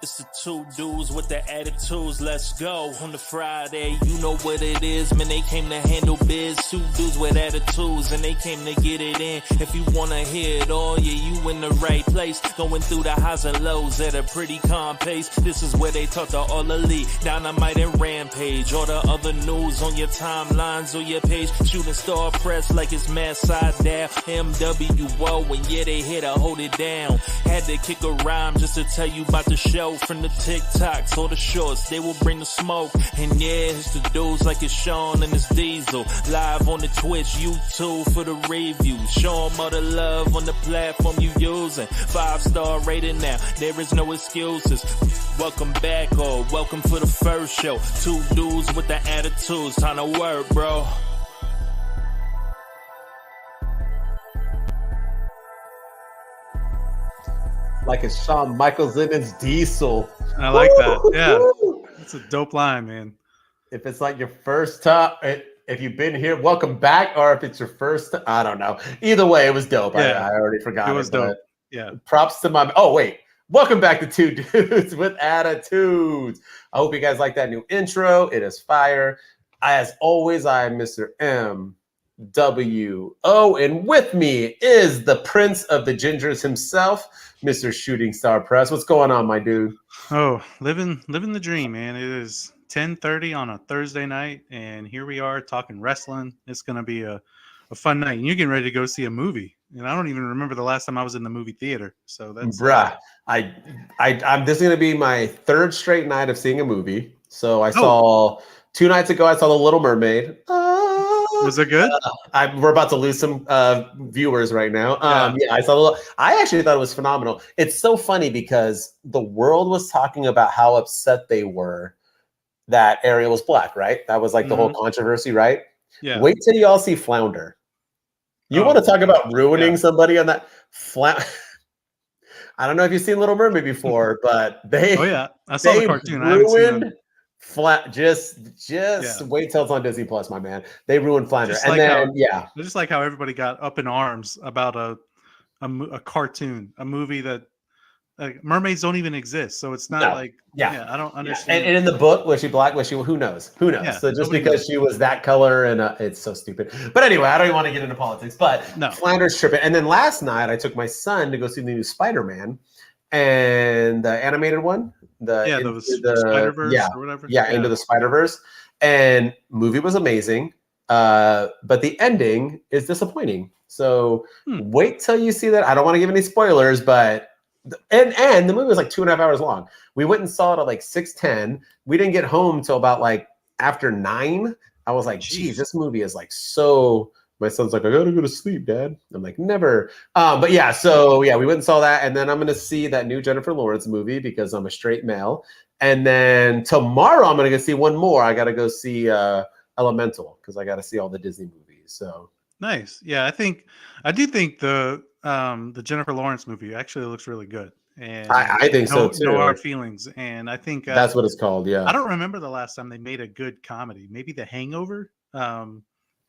It's the two dudes with the attitudes, let's go. On the Friday, you know what it is, man, they came to handle biz. Two dudes with attitudes, and they came to get it in. If you wanna hear it all, yeah, you in the right place. Going through the highs and lows at a pretty calm pace. This is where they talk to all elite, Dynamite and Rampage. All the other news on your timelines or your page. Shooting star press like it's mad side down. MWO, and yeah, they here to hold it down. Had to kick a rhyme just to tell you about the show. From the TikToks or the shorts, they will bring the smoke. And yeah, it's the dudes like it's Sean and it's Diesel. Live on the Twitch, YouTube for the reviews. Show them all the love on the platform you using. 5-star rating now, there is no excuses. Welcome back or welcome for the first show. Two dudes with the attitudes, time to work, bro. Like it's Shawn Michaels in his Diesel. I like that. Yeah. That's a dope line, man. If it's like your first time, if you've been here, welcome back. Or if it's your first, I don't know. Either way, it was dope. Yeah. I already forgot. It was dope. Yeah. Props to my, oh wait. Welcome back to Two Dudes with Attitudes. I hope you guys like that new intro. It is fire. As always, I am Mr. MWO, and with me is the Prince of the Gingers himself, Mr. Shooting Star Press. What's going on, my dude? Oh, living the dream, man. It is 10:30 on a Thursday night, and here we are talking wrestling. It's gonna be a fun night. And you're getting ready to go see a movie. And I don't even remember the last time I was in the movie theater. So that's bruh. I'm this is gonna be my third straight night of seeing a movie. So I saw 2 nights ago, I saw The Little Mermaid. Was it good? We're about to lose some viewers right now. Yeah, I actually thought it was phenomenal. It's so funny because the world was talking about how upset they were that Ariel was black, right? That was like the whole controversy, right? Yeah. Wait till y'all see Flounder. You want to talk about ruining somebody on that I don't know if you've seen Little Mermaid before, but they I saw the cartoon. I haven't seen it. Just wait till it's on Disney Plus, my man. They ruined Flounder, Just and like then I just like how everybody got up in arms about a cartoon, a movie that mermaids don't even exist, so it's not I don't understand. And in the book, was she black? Was she? Who knows? Yeah, so just because she was that color, and it's so stupid. But anyway, I don't even want to get into politics. But Flounder's tripping. And then last night, I took my son to go see the new Spider-Man, and the animated one. The Spider-Verse or whatever. Into the Spider-Verse. And movie was amazing. But the ending is disappointing. So wait till you see that. I don't want to give any spoilers, but and the movie was like 2.5 hours long. We went and saw it at like 6:10. We didn't get home till about like after 9. I was like, geez, this movie is like so. My son's like, I gotta go to sleep, Dad. I'm like, never. But yeah, so yeah, we went and saw that, and then I'm gonna see that new Jennifer Lawrence movie because I'm a straight male. And then tomorrow I'm gonna go see one more. I gotta go see Elemental because I gotta see all the Disney movies. So nice. Yeah, I do think the Jennifer Lawrence movie actually looks really good. And I think so too. No hard feelings, and I think that's what it's called. Yeah, I don't remember the last time they made a good comedy. Maybe The Hangover.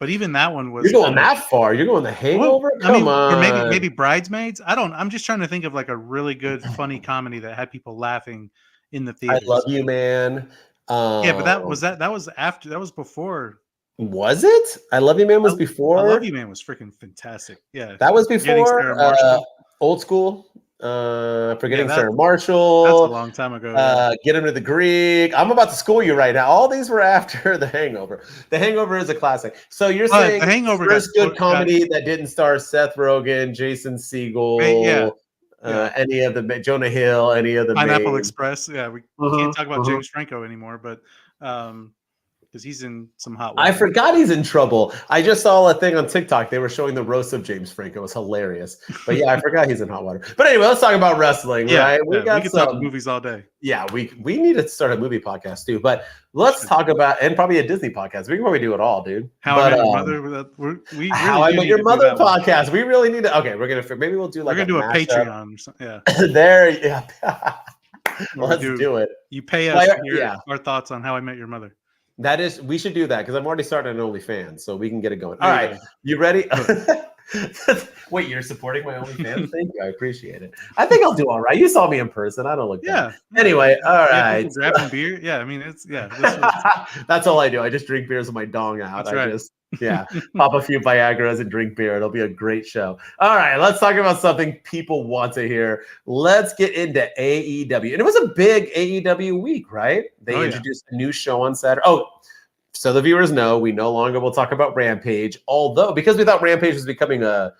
But even that one was. You're going that far. You're going The Hangover. Come on. Or maybe Bridesmaids. I'm just trying to think of like a really good, funny comedy that had people laughing in the theater. I Love You, Man. Yeah, but that was after. That was before. Was it? I Love You, Man was before. I Love You, Man was freaking fantastic. Yeah, that was before. Old School. Forgetting Sarah Marshall. That's a long time ago. Get Him to the Greek. I'm about to school you right now. All these were after The Hangover. The Hangover is a classic. So you're saying The Hangover first good comedy that didn't star Seth Rogen, Jason Segel, any of the Jonah Hill, any of the Pineapple Express. Yeah, we can't talk about James Franco anymore, but because he's in some hot water. I forgot he's in trouble. I just saw a thing on TikTok. They were showing the roast of James Franco. It was hilarious. But yeah, I forgot he's in hot water. But anyway, let's talk about wrestling, right? We can talk about movies all day. Yeah, we need to start a movie podcast too. But let's talk about, and probably a Disney podcast. We can probably do it all, dude. How I Met Your Mother. How I Met Your Mother podcast. We really need to. Okay, maybe we'll do like we're gonna do a Patreon or something. Yeah. Let's do it. You pay us our thoughts on How I Met Your Mother. We should do that because I'm already starting an OnlyFans, so we can get it going. All right, you ready? Wait, you're supporting my OnlyFans? Thank you. I appreciate it. I think I'll do all right. You saw me in person. I don't look bad. Anyway, all right. Grabbing beer. Yeah, I mean, it's That's all I do. I just drink beers with my dong out. That's right. Just pop a few Viagra's and drink beer. It'll be a great show. All right, let's talk about something people want to hear. Let's get into AEW. And it was a big AEW week, right? They introduced a new show on Saturday. Oh, so the viewers know we no longer will talk about Rampage, although because we thought Rampage was becoming a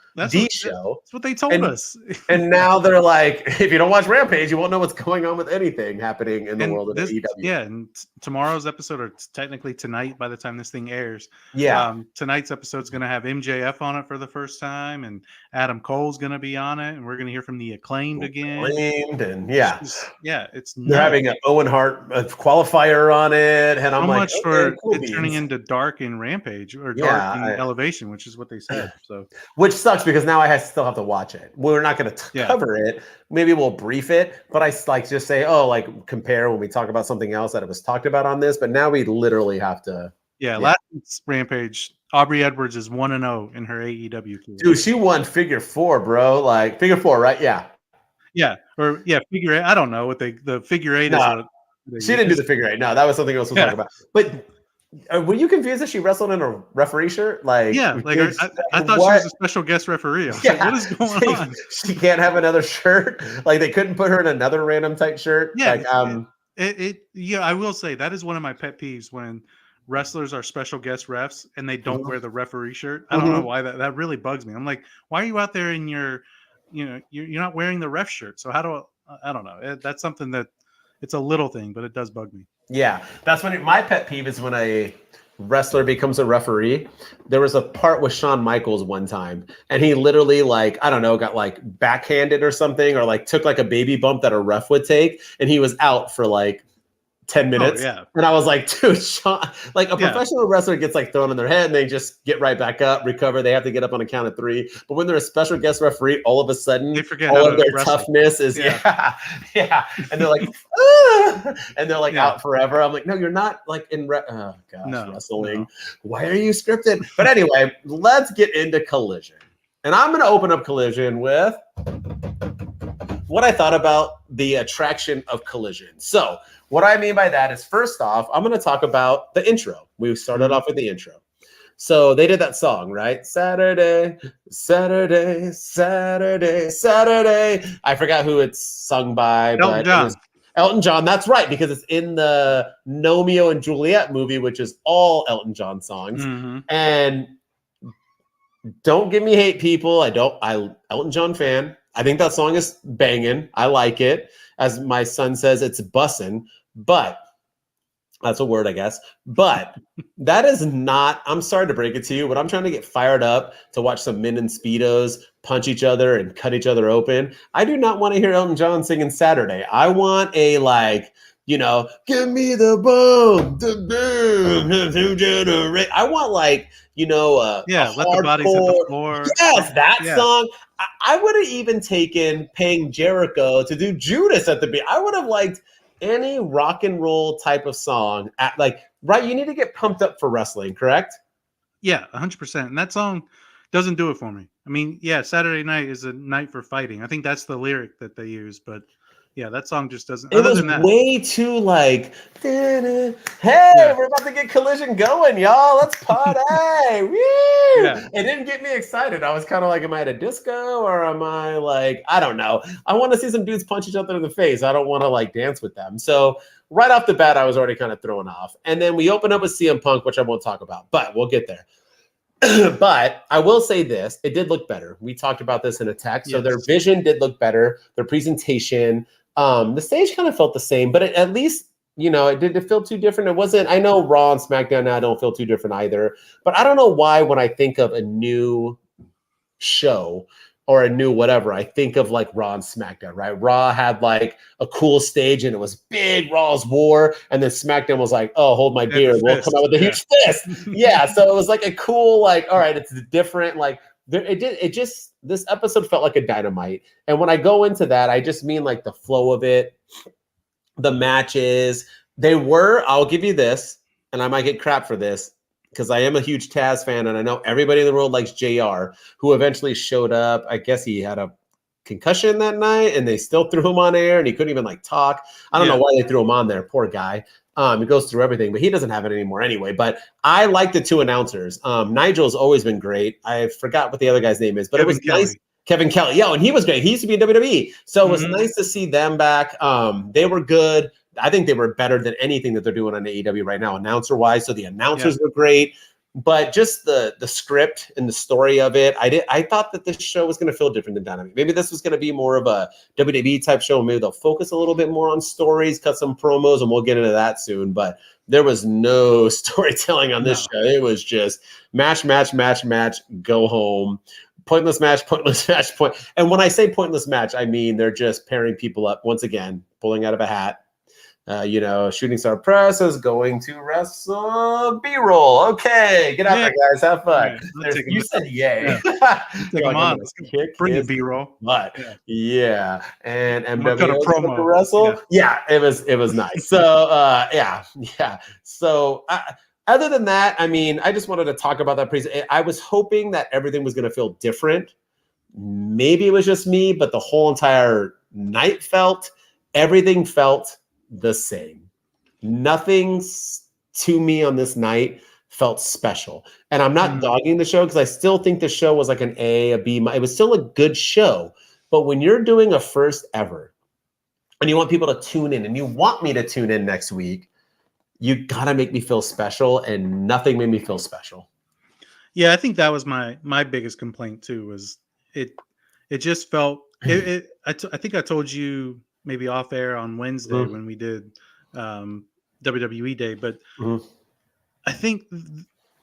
show. That's what they told us. And now they're like, if you don't watch Rampage, you won't know what's going on with anything happening in the world of AEW. Yeah, and tomorrow's episode, or technically tonight by the time this thing airs. Yeah. Tonight's episode is going to have MJF on it for the first time, and Adam Cole's going to be on it, and we're going to hear from the Acclaimed again. It's they're having an Owen Hart qualifier on it, and I'm like, for it turning into dark in Rampage or dark in Elevation, which is what they said. So, which sucks because now I still have to watch it. We're not going to cover it. Maybe we'll brief it, but I just say, compare when we talk about something else that it was talked about on this. But now we literally have to. Yeah, last week's Rampage, Aubrey Edwards is 1-0 in her AEW career. Dude, she won figure 4, bro. Like figure 4, right? Yeah. Yeah, figure 8. I don't know what the figure 8 is. She didn't do the figure 8. No, that was something else we'll talk about. But were you confused that she wrestled in a referee shirt? Like, I thought she was a special guest referee. I was like, what is going on? She can't have another shirt. Like, they couldn't put her in another random tight shirt. Yeah, I will say that is one of my pet peeves when wrestlers are special guest refs and they don't wear the referee shirt. I don't know why that really bugs me. I'm like, why are you out there in your, you're not wearing the ref shirt? So I don't know. That's something that it's a little thing, but it does bug me. Yeah, that's when my pet peeve is when a wrestler becomes a referee. There was a part with Shawn Michaels one time, and he literally got like backhanded or something, or like took like a baby bump that a ref would take, and he was out for like 10 minutes. And I was like, dude, Shawn, like a professional wrestler gets like thrown in their head and they just get right back up, recover. They have to get up on a count of 3. But when they're a special guest referee, all of a sudden, they forget all of their toughness is, And they're like, and they're like out forever. I'm like, no, you're not like in wrestling. No. Why are you scripted? But anyway, let's get into Collision. And I'm going to open up Collision with what I thought about the attraction of Collision. So what I mean by that is, first off, I'm going to talk about the intro. We started off with the intro. So they did that song, right? Saturday, Saturday, Saturday, Saturday. I forgot who it's sung by. Elton John. Elton John. That's right, because it's in the Romeo and Juliet movie, which is all Elton John songs. Mm-hmm. And don't give me hate, people. I Elton John fan. I think that song is banging. I like it. As my son says, it's bussin'. But that's a word, I guess. But that is not, I'm sorry to break it to you, but I'm trying to get fired up to watch some men in Speedos punch each other and cut each other open. I do not want to hear Elton John singing Saturday. I want a give me the boom, to generate. I want let the bodies hit the floor. Yes, that song. I would have even taken Paying Jericho to do Judas at the beat. I would have liked any rock and roll type of song. Right? You need to get pumped up for wrestling, correct? Yeah, 100%. And that song doesn't do it for me. I mean, Saturday night is a night for fighting. I think that's the lyric that they use, but yeah, that song just doesn't. It was way too like, hey, we're about to get Collision going, y'all. Let's party. Woo! It didn't get me excited. I was kind of like, am I at a disco or am I like, I don't know. I want to see some dudes punch each other in the face. I don't want to like dance with them. So right off the bat, I was already kind of thrown off. And then we open up with CM Punk, which I won't talk about, but we'll get there. But I will say this, it did look better. We talked about this in a text. So their vision did look better. Their presentation, the stage kind of felt the same, but at least, it didn't feel too different. It wasn't, I know Raw and SmackDown now don't feel too different either, but I don't know why when I think of a new show or a new whatever, I think of like Raw and SmackDown, right? Raw had like a cool stage and it was big, Raw's War, and then SmackDown was like, oh, hold my beer, we'll come out with a huge fist. So it was like a cool, like, all right, it's different, like, this episode felt like a Dynamite. And when I go into that, I just mean like the flow of it, the matches. I'll give you this, and I might get crap for this. because I am a huge Taz fan, and I know everybody in the world likes JR, who eventually showed up. I guess he had a concussion that night, and they still threw him on air, and he couldn't even like talk. I don't know why they threw him on there. Poor guy. He goes through everything, but he doesn't have it anymore anyway. But I like the two announcers. Nigel's always been great. I forgot what the other guy's name is, but it was nice. Kevin Kelly. Yeah, and he was great. He used to be in WWE. So it was nice to see them back. They were good. I think they were better than anything that they're doing on AEW right now, announcer-wise. So the announcers were great. But just the script and the story of it, I thought that this show was going to feel different than Dynamite. Maybe this was going to be more of a WWE type show. Maybe they'll focus a little bit more on stories, cut some promos, and we'll get into that soon. But there was no storytelling on this show. It was just match, go home. Pointless match, point. And when I say pointless match, I mean they're just pairing people up once again, pulling out of a hat. Shooting Star Press is going to wrestle B-roll. Okay, get out there, guys. Have fun. You said yay. Take them on. Bring the B-roll. But and MW is going to wrestle. Yeah, it was nice. So So other than that, I mean, I just wanted to talk about that. I was hoping that everything was going to feel different. Maybe it was just me, but the whole entire night everything felt the same. Nothing to me on this night felt special. And I'm not dogging the show because I still think the show was like an A, a B. It was still a good show. But when you're doing a first ever and you want people to tune in and you want me to tune in next week, you got to make me feel special, and nothing made me feel special. Yeah, I think that was my biggest complaint too, was it just felt I think I told you maybe off air on Wednesday when we did WWE Day, but I think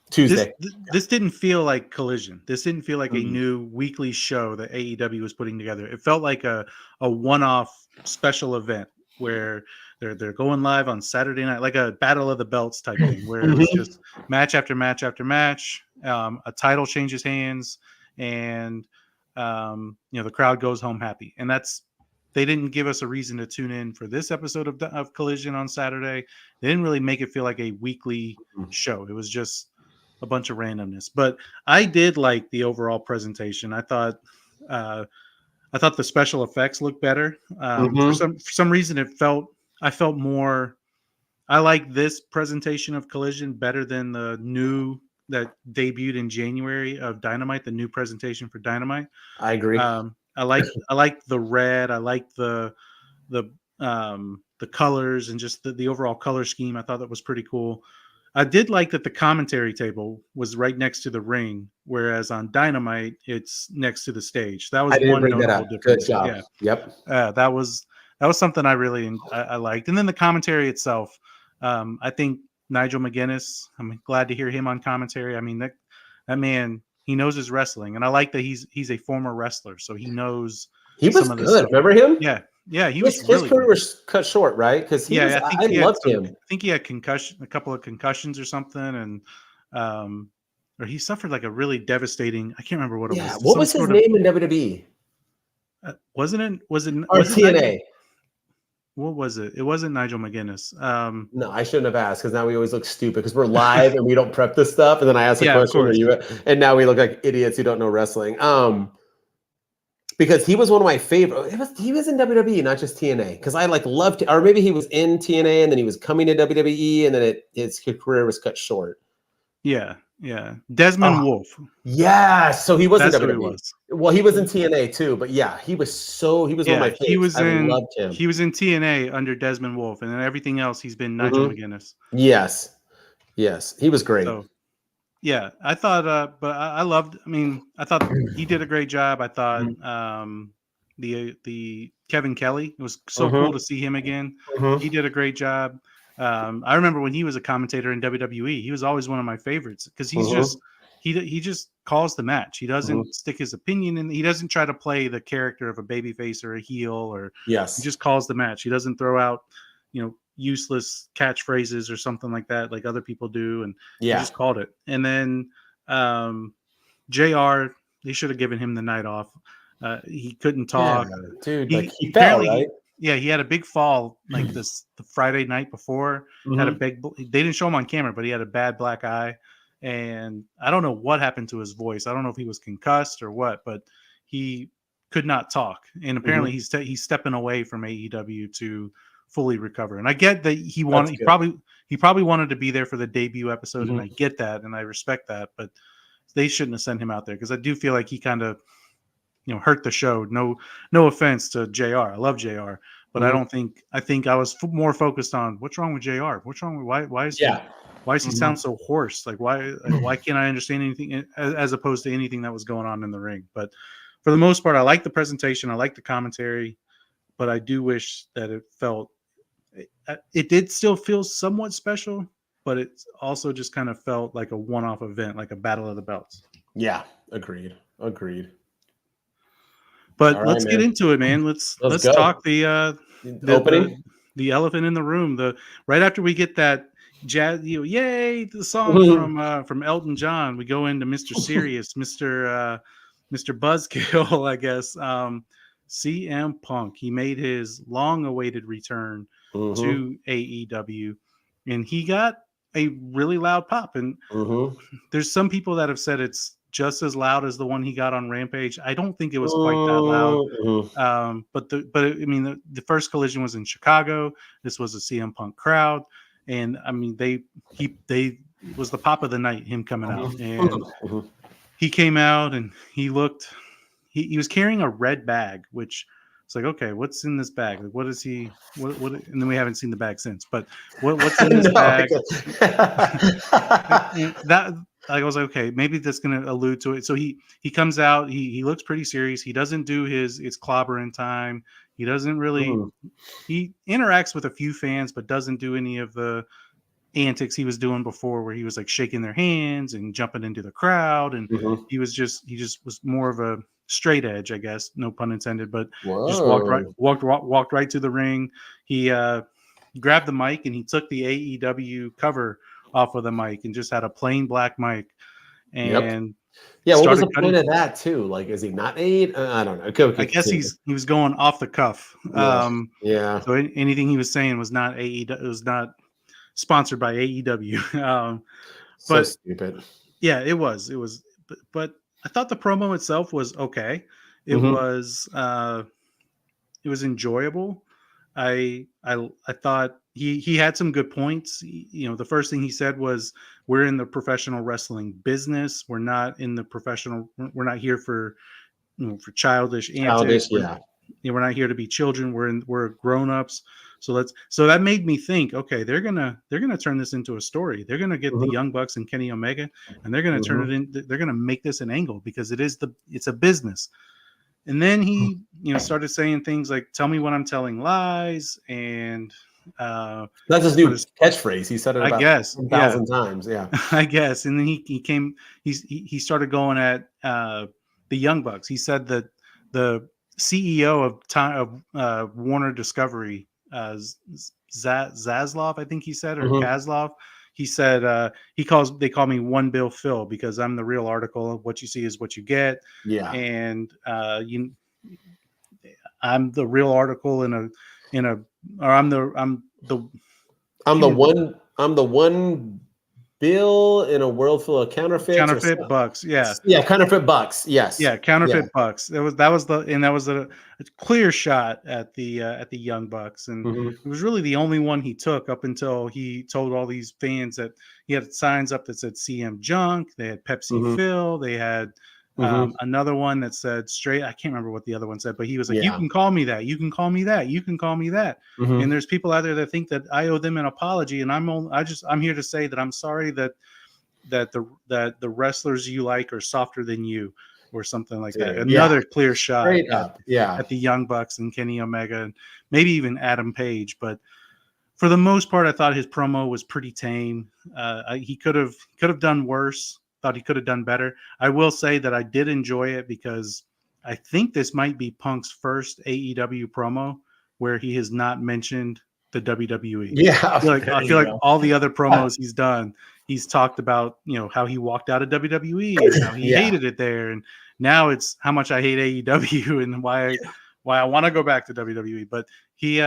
Tuesday. This didn't feel like Collision. This didn't feel like a new weekly show that AEW was putting together. It felt like a one-off special event where they're going live on Saturday night, like a Battle of the Belts type thing, where it's just match after match after match. A title changes hands, and the crowd goes home happy. And they didn't give us a reason to tune in for this episode of Collision on Saturday. They didn't really make it feel like a weekly show. It was just a bunch of randomness. But I did like the overall presentation. I thought the special effects looked better. For some reason, I felt more. I like this presentation of Collision better than the new that debuted in January of Dynamite. The new presentation for Dynamite. I agree. I like the red. I like the colors and just the overall color scheme. I thought that was pretty cool. I did like that the commentary table was right next to the ring, whereas on Dynamite it's next to the stage. That was one notable difference. Good job. Yeah. Yep. That was something I really I liked. And then the commentary itself. I think Nigel McGuinness. I'm glad to hear him on commentary. I mean that man. He knows his wrestling, and I like that he's a former wrestler, so he knows. He was good. Remember him? Yeah, he was. His career was cut short, right? Because I loved him. I think he had a couple of concussions or something, and or he suffered like a really devastating. I can't remember what it was. What was his name in WWE? Wasn't it? Was it TNA? What was it? It wasn't Nigel McGuinness. No, I shouldn't have asked, because now we always look stupid because we're live and we don't prep this stuff. And then I ask a question, and now we look like idiots who don't know wrestling. Because he was one of my favorite. He was in WWE, not just TNA. Because I loved, or maybe he was in TNA and then he was coming to WWE, and then his career was cut short. Yeah. Desmond Wolf. Yeah, so he was in WWE. Well, he was in TNA too, but he was one of my favorites. I loved him. He was in TNA under Desmond Wolf, and then everything else he's been Nigel McGuinness. Yes, he was great. So, I thought, but I loved. I mean, I thought he did a great job. I thought the Kevin Kelly, it was so cool to see him again. He did a great job. I remember when he was a commentator in WWE, he was always one of my favorites because he's he just calls the match. He doesn't stick his opinion in. He doesn't try to play the character of a babyface or a heel, or he just calls the match. He doesn't throw out, useless catchphrases or something like that, like other people do. And he just called it. And then JR, they should have given him the night off. He couldn't talk. Yeah, dude, he fell, right? He had a big fall like the Friday night before. Had a big. They didn't show him on camera, but he had a bad black eye, and I don't know what happened to his voice. I don't know if he was concussed or what, but he could not talk, and apparently he's stepping away from AEW to fully recover. And I get that he probably wanted to be there for the debut episode, and I get that, and I respect that, but they shouldn't have sent him out there, because I do feel like he kind of hurt the show. No offense to JR. I love JR, but I think I was more focused on what's wrong with JR. What's wrong with why is he sound so hoarse? Like why can't I understand anything, as opposed to anything that was going on in the ring? But for the most part, I like the presentation. I like the commentary, but I do wish that it did still feel somewhat special, but it also just kind of felt like a one-off event, like a battle of the belts. Yeah, agreed. But let's get into it, man. Let's talk the opening, the elephant in the room. Right after we get that jazz, yay, the song from Elton John, we go into Mr. Serious, Mr. Buzzkill, I guess. CM Punk. He made his long-awaited return to AEW, and he got a really loud pop. And there's some people that have said it's just as loud as the one he got on Rampage. I don't think it was quite that loud. But the first Collision was in Chicago. This was a CM Punk crowd, and I mean they was the pop of the night, him coming out, and he came out and he looked. He was carrying a red bag, which it's like, okay, what's in this bag? Like, what is he? What? And then we haven't seen the bag since. But what's in this bag? That I was like, okay, maybe that's going to allude to it. So he comes out. He looks pretty serious. He doesn't do his clobber in time. He doesn't really. He interacts with a few fans, but doesn't do any of the antics he was doing before, where he was like shaking their hands and jumping into the crowd. And he just was more of a straight edge, I guess, no pun intended, but just walked right to the ring. He grabbed the mic and he took the AEW cover off of the mic and just had a plain black mic. And what was the point of that too? Like, is he not I don't know. I guess he was going off the cuff. So anything he was saying was not AEW. It was not sponsored by AEW. But so stupid. Yeah, it was. But I thought the promo itself was okay. It was enjoyable. I thought he had some good points. The first thing he said was, we're in the professional wrestling business. We're not in the professional. We're not here for childish antics. We're not here to be children. We're grown-ups. So that made me think, okay, they're gonna turn this into a story. They're gonna get the Young Bucks and Kenny Omega, and they're gonna turn it in. They're gonna make this an angle, because it's a business. And then he started saying things like, "Tell me when I'm telling lies," and that's his new catchphrase. He said it about 1,000 times. Yeah, I guess. And then he started going at the Young Bucks. He said that the CEO of Warner Discovery, Zaslav, I think he said, or Kazlov. He said they call me One Bill Phil, because I'm the real article. What you see is what you get. Yeah, and I'm the real article I'm the one bill in a world full of counterfeit bucks. Counterfeit bucks. Yes. Counterfeit bucks. That was a clear shot at the Young Bucks, and it was really the only one he took up until he told all these fans that he had signs up that said CM Junk. They had Pepsi Phil. They had another one that said straight. I can't remember what the other one said, but he was like, "You can call me that. You can call me that. You can call me that." And there's people out there that think that I owe them an apology, and I'm here to say that I'm sorry that the wrestlers you like are softer than you, or something like that. Another clear shot at the Young Bucks and Kenny Omega, and maybe even Adam Page. But for the most part, I thought his promo was pretty tame. He could have done worse. Thought he could have done better. I will say that I did enjoy it, because I think this might be Punk's first AEW promo where he has not mentioned the WWE. Yeah, I feel like all the other promos he's done, he's talked about how he walked out of WWE and how he hated it there, and now it's how much I hate AEW and why I want to go back to WWE. But he,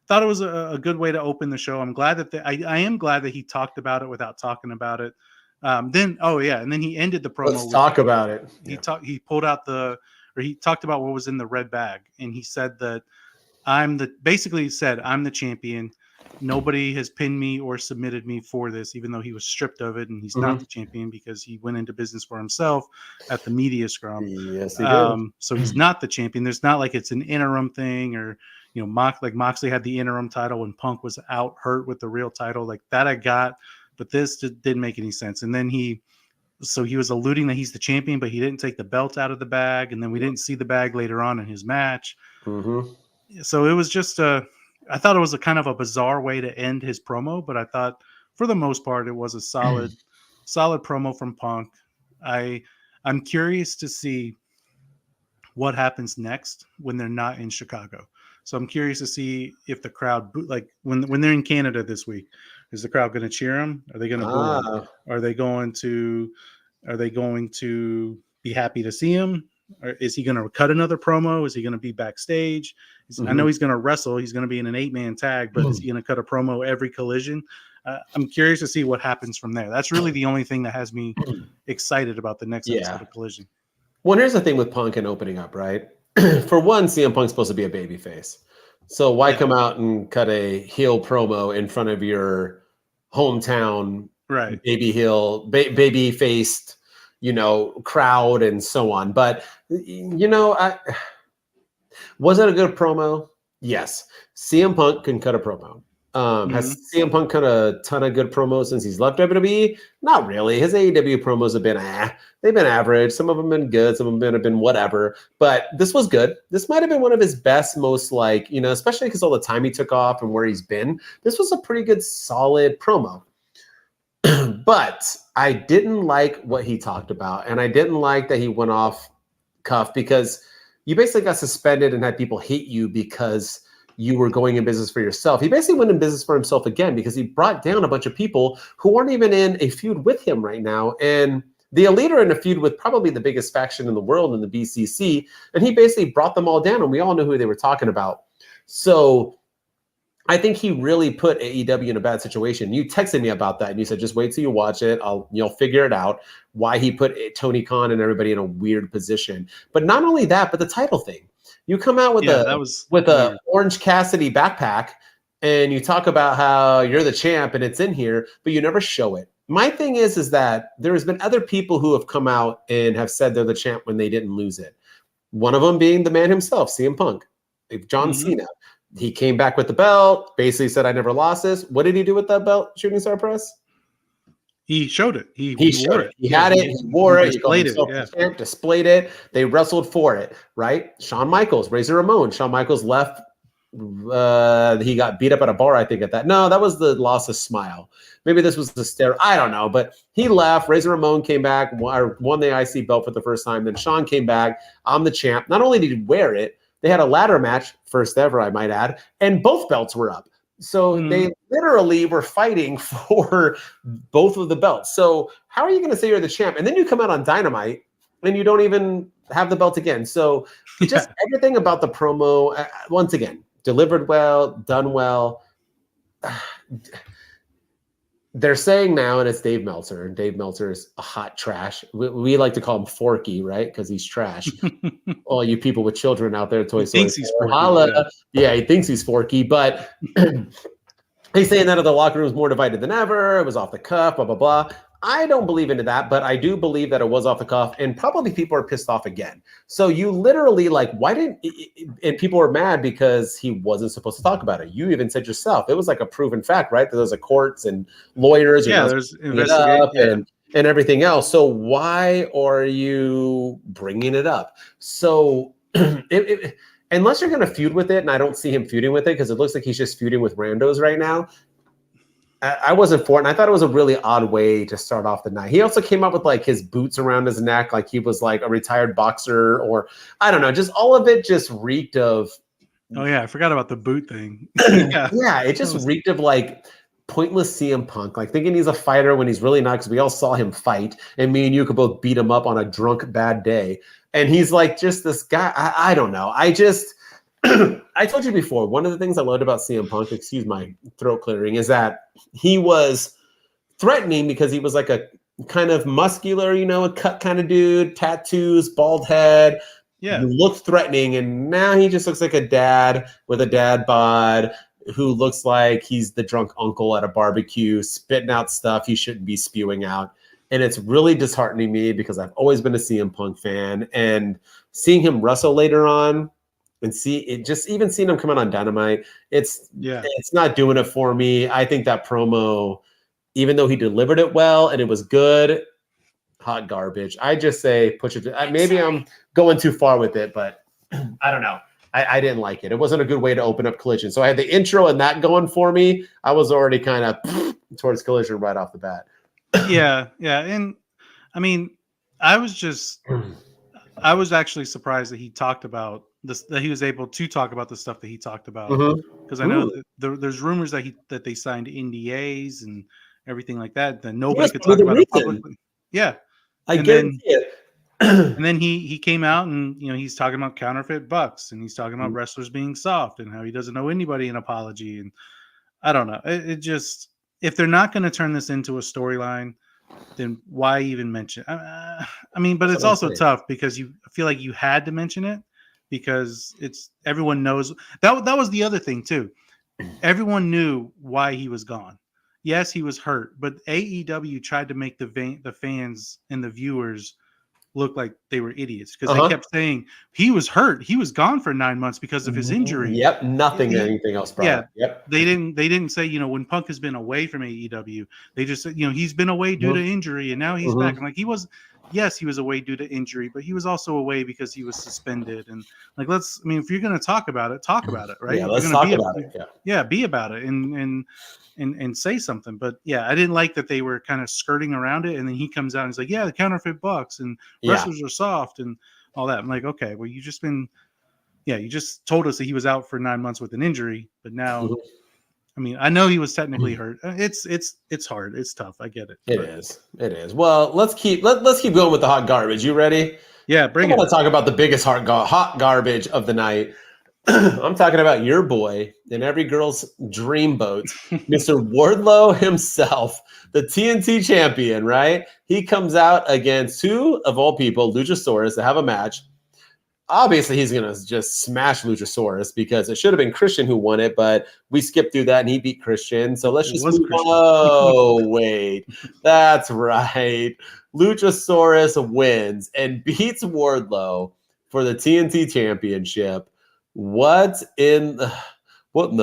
thought it was a good way to open the show. I'm glad that I am glad that he talked about it without talking about it. And then he ended the promo. Let's talk about it. He pulled out he talked about what was in the red bag, and he said that I'm the champion. Nobody has pinned me or submitted me for this, even though he was stripped of it, and he's not the champion because he went into business for himself at the media scrum. Yes, he did. So he's not the champion. There's not like it's an interim thing, or Moxley had the interim title when Punk was out hurt with the real title, like that I got, but this just didn't make any sense. And then he was alluding that he's the champion, but he didn't take the belt out of the bag, and then we didn't see the bag later on in his match. So it was just I thought it was a kind of a bizarre way to end his promo, but I thought for the most part it was a solid promo from Punk. I'm curious to see what happens next when they're not in Chicago. So I'm curious to see if the crowd when they're in Canada this week, is the crowd going to cheer him? Are they going to boo him? Are they going to be happy to see him? Or is he going to cut another promo? Is he going to be backstage? I know he's going to wrestle. He's going to be in an 8-man tag, but is he going to cut a promo every Collision? I'm curious to see what happens from there. That's really the only thing that has me excited about the next episode of Collision. Well, here's the thing with Punk and opening up, right? For one, CM Punk's supposed to be a babyface. So why come out and cut a heel promo in front of your hometown baby-faced, crowd and so on? But, was it a good promo? Yes. CM Punk can cut a promo. Has CM Punk cut a ton of good promos since he's left WWE? Not really. His AEW promos have been they've been average. Some of them have been good. Some of them have been whatever. But this was good. This might have been one of his best, most especially because all the time he took off and where he's been. This was a pretty good, solid promo. But I didn't like what he talked about, and I didn't like that he went off cuff, because you basically got suspended and had people hate you because you were going in business for yourself. He basically went in business for himself again, because he brought down a bunch of people who aren't even in a feud with him right now. And the Elite are in a feud with probably the biggest faction in the world in the BCC. And he basically brought them all down, and we all know who they were talking about. So I think he really put AEW in a bad situation. You texted me about that, and you said, just wait till you watch it. You'll figure it out why he put Tony Khan and everybody in a weird position. But not only that, but the title thing. You come out with a Orange Cassidy backpack, and you talk about how you're the champ and it's in here, but you never show it. My thing is that there has been other people who have come out and have said they're the champ when they didn't lose it. One of them being the man himself, CM Punk, John Cena. He came back with the belt, basically said, I never lost this. What did he do with that belt, Shooting Star Press? He showed it. He wore it. He had it. He wore it. He displayed it. Displayed it. They wrestled for it, right? Shawn Michaels, Razor Ramon. Shawn Michaels left. He got beat up at a bar, I think, at that. No, that was the loss of Smile. Maybe this was the stare. I don't know. But he left. Razor Ramon came back, won the IC belt for the first time. Then Shawn came back. I'm the champ. Not only did he wear it, they had a ladder match, first ever, I might add, and both belts were up. So they literally were fighting for both of the belts. So how are you going to say you're the champ? And then you come out on Dynamite and you don't even have the belt again. So just everything about the promo, once again, delivered well, done well. They're saying now, and it's Dave Meltzer, and Dave Meltzer is a hot trash. We like to call him Forky, right? Because he's trash. All you people with children out there, Toy Story. He thinks he's Forky. Yeah, he thinks he's Forky, but he's saying that the locker room is more divided than ever. It was off the cuff, blah, blah, blah. I don't believe into that, but I do believe that it was off the cuff, and probably people are pissed off again. So you literally why didn't, and people are mad because he wasn't supposed to talk about it. You even said yourself, it was like a proven fact, right? That there's a courts and lawyers. There's investigation and everything else. So why are you bringing it up? So unless you're going to feud with it, and I don't see him feuding with it because it looks like he's just feuding with randos right now. I wasn't for it, and I thought it was a really odd way to start off the night. He also came up with his boots around his neck, like he was like a retired boxer, or I don't know, just all of it just reeked of. Oh yeah, I forgot about the boot thing. It just reeked of pointless CM Punk, thinking he's a fighter when he's really not, because we all saw him fight, and me and you could both beat him up on a drunk bad day, and he's just this guy. I don't know. I told you before, one of the things I loved about CM Punk, excuse my throat clearing, is that he was threatening because he was like a kind of muscular, a cut kind of dude, tattoos, bald head. Yeah. He looked threatening, and now he just looks like a dad with a dad bod who looks like he's the drunk uncle at a barbecue, spitting out stuff he shouldn't be spewing out. And it's really disheartening me because I've always been a CM Punk fan, and seeing him wrestle later on and even seeing him come out on Dynamite, it's not doing it for me. I think that promo, even though he delivered it well and it was good, hot garbage. I just say push it. Maybe I'm going too far with it, but I don't know. I didn't like it. It wasn't a good way to open up Collision. So I had the intro and that going for me. I was already kind of towards Collision right off the bat. Yeah. And I mean, I was actually surprised that he talked about this, that he was able to talk about the stuff that he talked about. Because I know that there's rumors that they signed NDAs and everything like that nobody could talk about it publicly. Yeah. I get it. And then he came out and he's talking about counterfeit bucks, and he's talking about wrestlers being soft and how he doesn't owe anybody an apology. And I don't know. It just, if they're not going to turn this into a storyline, then why even mention? I mean, but it's also tough because I feel like you had to mention it because everyone knows that was the other thing too. Everyone knew why he was gone. Yes, he was hurt, but AEW tried to make the fans and the viewers look like they were idiots because they kept saying he was hurt. He was gone for 9 months because of his injury. Yep, anything else. Brought yep. They didn't say when Punk has been away from AEW, they just said he's been away due to injury and now he's back. I'm like, he was away due to injury, but he was also away because he was suspended. And like, if you're going to talk about it, right? Yeah, let's talk about it. Yeah, be about it and say something. But yeah, I didn't like that they were kind of skirting around it. And then he comes out and he's like, the counterfeit bucks and wrestlers are soft and all that. I'm like, okay, well, you just told us that he was out for 9 months with an injury, but now, I mean, I know he was technically hurt. It's hard. It's tough. I get it. It is. Well, let's keep going with the hot garbage. You ready? Yeah, bring it. I want to talk about the biggest hot garbage of the night. I'm talking about your boy and every girl's dream boat, Mr. Wardlow himself, the TNT champion, right? He comes out against who, of all people, Luchasaurus, to have a match. Obviously, he's going to just smash Luchasaurus because it should have been Christian who won it, but we skipped through that and he beat Christian. So let's just move on. Oh, wait. That's right. Luchasaurus wins and beats Wardlow for the TNT championship. What in the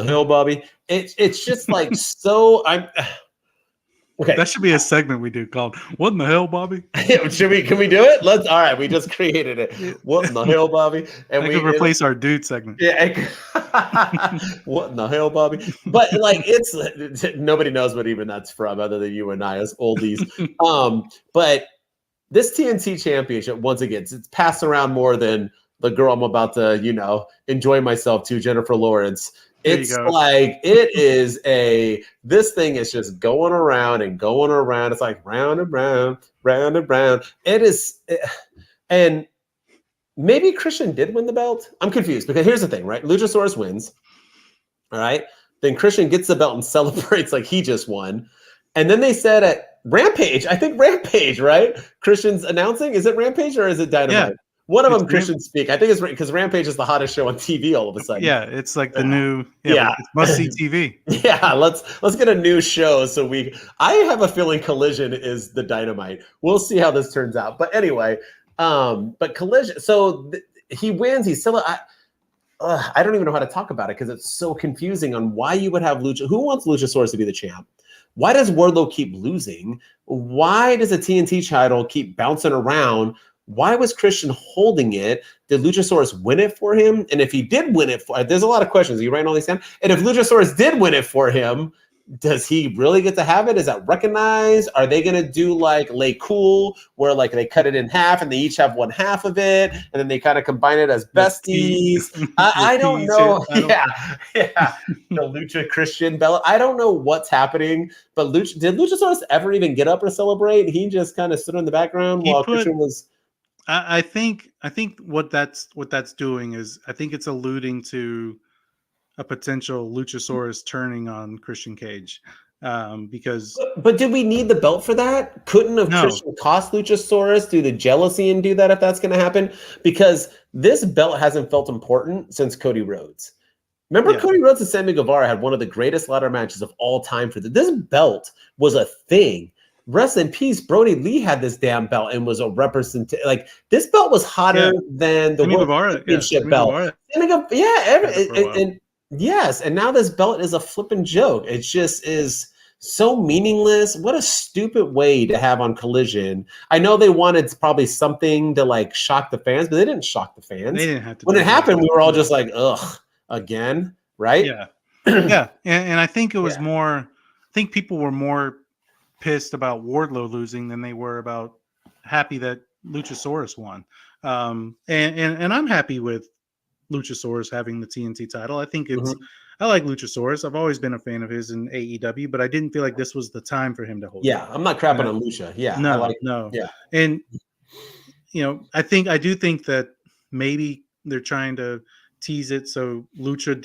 hell, Bobby? It's just like so. Okay. That should be a segment we do called "What in the hell, Bobby?" Can we do it? All right. We just created it. What in the hell, Bobby? And we could replace our dude segment. Yeah. What in the hell, Bobby? But like, it's nobody knows what even that's from, other than you and I as oldies. But this TNT championship, once again, it's passed around more than the girl I'm about to, enjoy myself to, Jennifer Lawrence. It's like, this thing is just going around and going around. It's like round and round, round and round. It is. And maybe Christian did win the belt. I'm confused because here's the thing, right? Luchasaurus wins. All right. Then Christian gets the belt and celebrates like he just won. And then they said at Rampage, I think Rampage, right? Christian's announcing. Is it Rampage or is it Dynamite? Yeah. One of them Christian speak. I think it's because Rampage is the hottest show on TV all of a sudden. Yeah, it's like the new it's must-see TV. Yeah, let's get a new show I have a feeling Collision is the Dynamite. We'll see how this turns out. But anyway, but Collision, so he wins. He's still I don't even know how to talk about it because it's so confusing on why you would have who wants Luchasaurus to be the champ? Why does Wardlow keep losing? Why does the TNT title keep bouncing around? Why was Christian holding it? Did Luchasaurus win it for him? And if he did win it there's a lot of questions. Are you writing all these down? And if Luchasaurus did win it for him, does he really get to have it? Is that recognized? Are they going to do like Lay Cool, where like they cut it in half and they each have one half of it, and then they kind of combine it as besties? I don't know. Yeah. The Lucha Christian Bella. I don't know what's happening, but did Luchasaurus ever even get up or celebrate? He just kind of stood in the background while Christian was. I think what that's doing is I think it's alluding to a potential Luchasaurus turning on Christian Cage, because But did we need the belt for that? Couldn't have no, Christian cost Luchasaurus do the jealousy and do that if that's going to happen? Because this belt hasn't felt important since Cody Rhodes. Remember, yeah, Cody Rhodes and Sammy Guevara had one of the greatest ladder matches of all time for this belt was a thing. Rest in peace, Brody Lee had this damn belt and was a representation. Like this belt was hotter than the Sammy World Guevara, Championship Sammy belt. Guevara Yeah, had it for a while. and yes, and now this belt is a flipping joke. It just is so meaningless. What a stupid way to have on Collision. I know they wanted probably something to like shock the fans, but they didn't shock the fans. They didn't have to. When do it that. happened, we were all just like, ugh, again, right? Yeah, yeah, and I think it was Yeah. more. I think people were more pissed about Wardlow losing than they were about happy that Luchasaurus won. And I'm happy with Luchasaurus having the TNT title. I think it's I like Luchasaurus. I've always been a fan of his in AEW, but I didn't feel like this was the time for him to hold. Yeah, I'm not crapping on Lucha. Yeah, no, yeah, and I do think that maybe they're trying to tease it so Lucha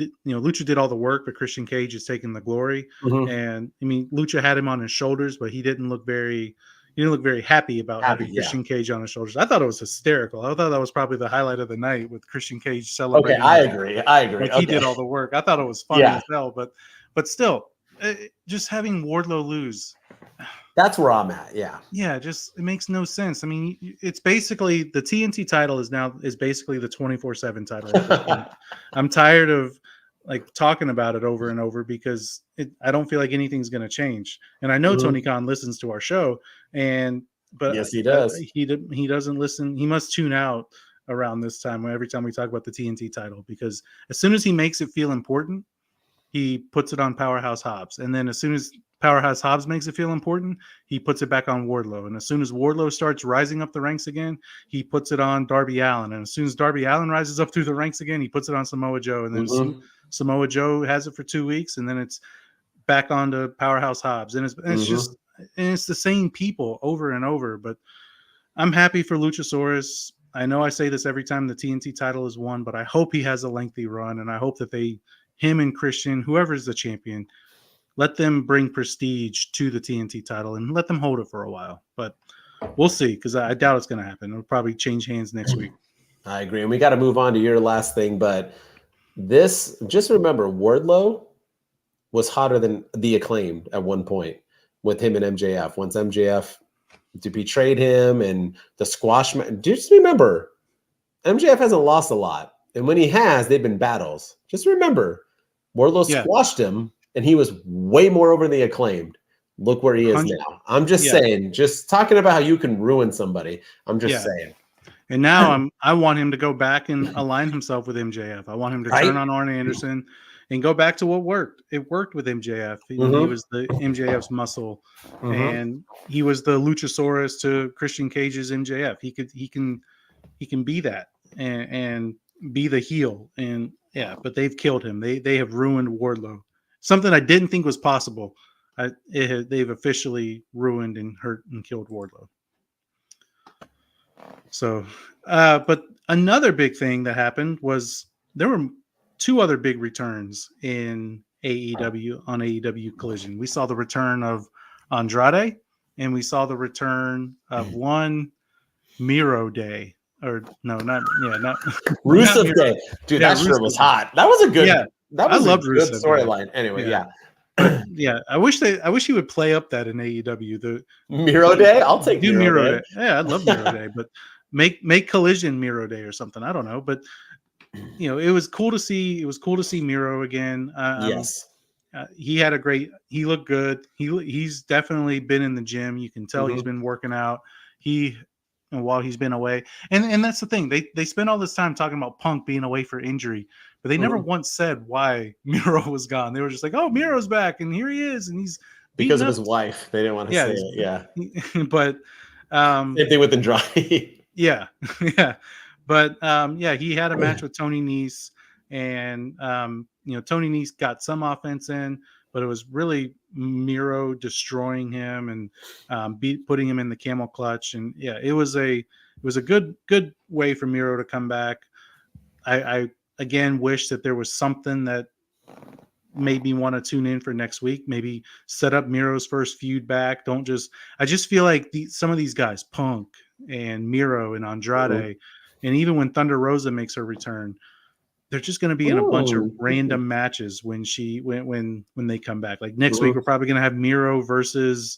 did all the work, but Christian Cage is taking the glory. And I mean, Lucha had him on his shoulders, but he didn't look very happy about having Christian Cage on his shoulders. I thought it was hysterical. I thought that was probably the highlight of the night with Christian Cage celebrating. Okay, I agree. Like he did all the work. I thought it was funny as hell, but still, just having Wardlow lose. That's where I'm at. Yeah. Yeah, it makes no sense. I mean, it's basically the TNT title is basically the 24/7 title. I'm tired of like talking about it over and over because I don't feel like anything's going to change. And I know Tony Khan listens to our show, but yes, he does. He doesn't listen. He must tune out around this time every time we talk about the TNT title, because as soon as he makes it feel important, he puts it on Powerhouse Hobbs, and then as soon as Powerhouse Hobbs makes it feel important, he puts it back on Wardlow. And as soon as Wardlow starts rising up the ranks again, he puts it on Darby Allin. And as soon as Darby Allin rises up through the ranks again, he puts it on Samoa Joe. And then Samoa Joe has it for 2 weeks, and then it's back onto Powerhouse Hobbs. And it's the same people over and over. But I'm happy for Luchasaurus. I know I say this every time the TNT title is won, but I hope he has a lengthy run, and I hope that him and Christian, whoever's the champion, let them bring prestige to the TNT title and let them hold it for a while. But we'll see, because I doubt it's going to happen. It'll probably change hands next week. I agree. And we got to move on to your last thing. But just remember, Wardlow was hotter than the Acclaimed at one point with him and MJF. Once MJF betrayed him and the squash match. Just remember, MJF hasn't lost a lot. And when he has, they've been battles. Just remember, Wardlow squashed him, and he was way more over the Acclaimed. Look where he is now. I'm just saying, just talking about how you can ruin somebody. I'm just saying. And now I want him to go back and align himself with MJF. I want him to turn on Arn Anderson and go back to what worked. It worked with MJF. He was the MJF's muscle, and he was the Luchasaurus to Christian Cage's MJF. He can be that and be the heel. And but they've killed him. They have ruined Wardlow. Something I didn't think was possible. They've officially ruined and hurt and killed Wardlow. So, but another big thing that happened was there were 2 other big returns in AEW on AEW Collision. We saw the return of Andrade, and we saw the return of one Miro Day. Or no, not Rusev Day. Dude, that shirt was hot. That was a good. Yeah, that was a good storyline. Anyway, yeah. I wish he would play up that in AEW. The Miro Day. I'll take Miro Day. Yeah, I'd love Miro Day, but make Collision Miro Day or something. I don't know, but it was cool to see. It was cool to see Miro again. Yes, he had he looked good. He's definitely been in the gym. You can tell he's been working out. While he's been away, and that's the thing. They spent all this time talking about Punk being away for injury, but they never once said why Miro was gone. They were just like, "Oh, Miro's back, and here he is, and he's because of his wife." They didn't want to say it. Yeah, but same thing with Andrade. yeah, but he had a match with Tony Nese, and Tony Nese got some offense in, but it was really Miro destroying him and putting him in the camel clutch. And yeah, it was a good way for Miro to come back. I again wish that there was something that made me want to tune in for next week. Maybe set up Miro's first feud back. I just feel like some of these guys, Punk and Miro and Andrade, and even when Thunder Rosa makes her return, they're just going to be in a bunch of random matches when they come back. Like next week, we're probably going to have Miro versus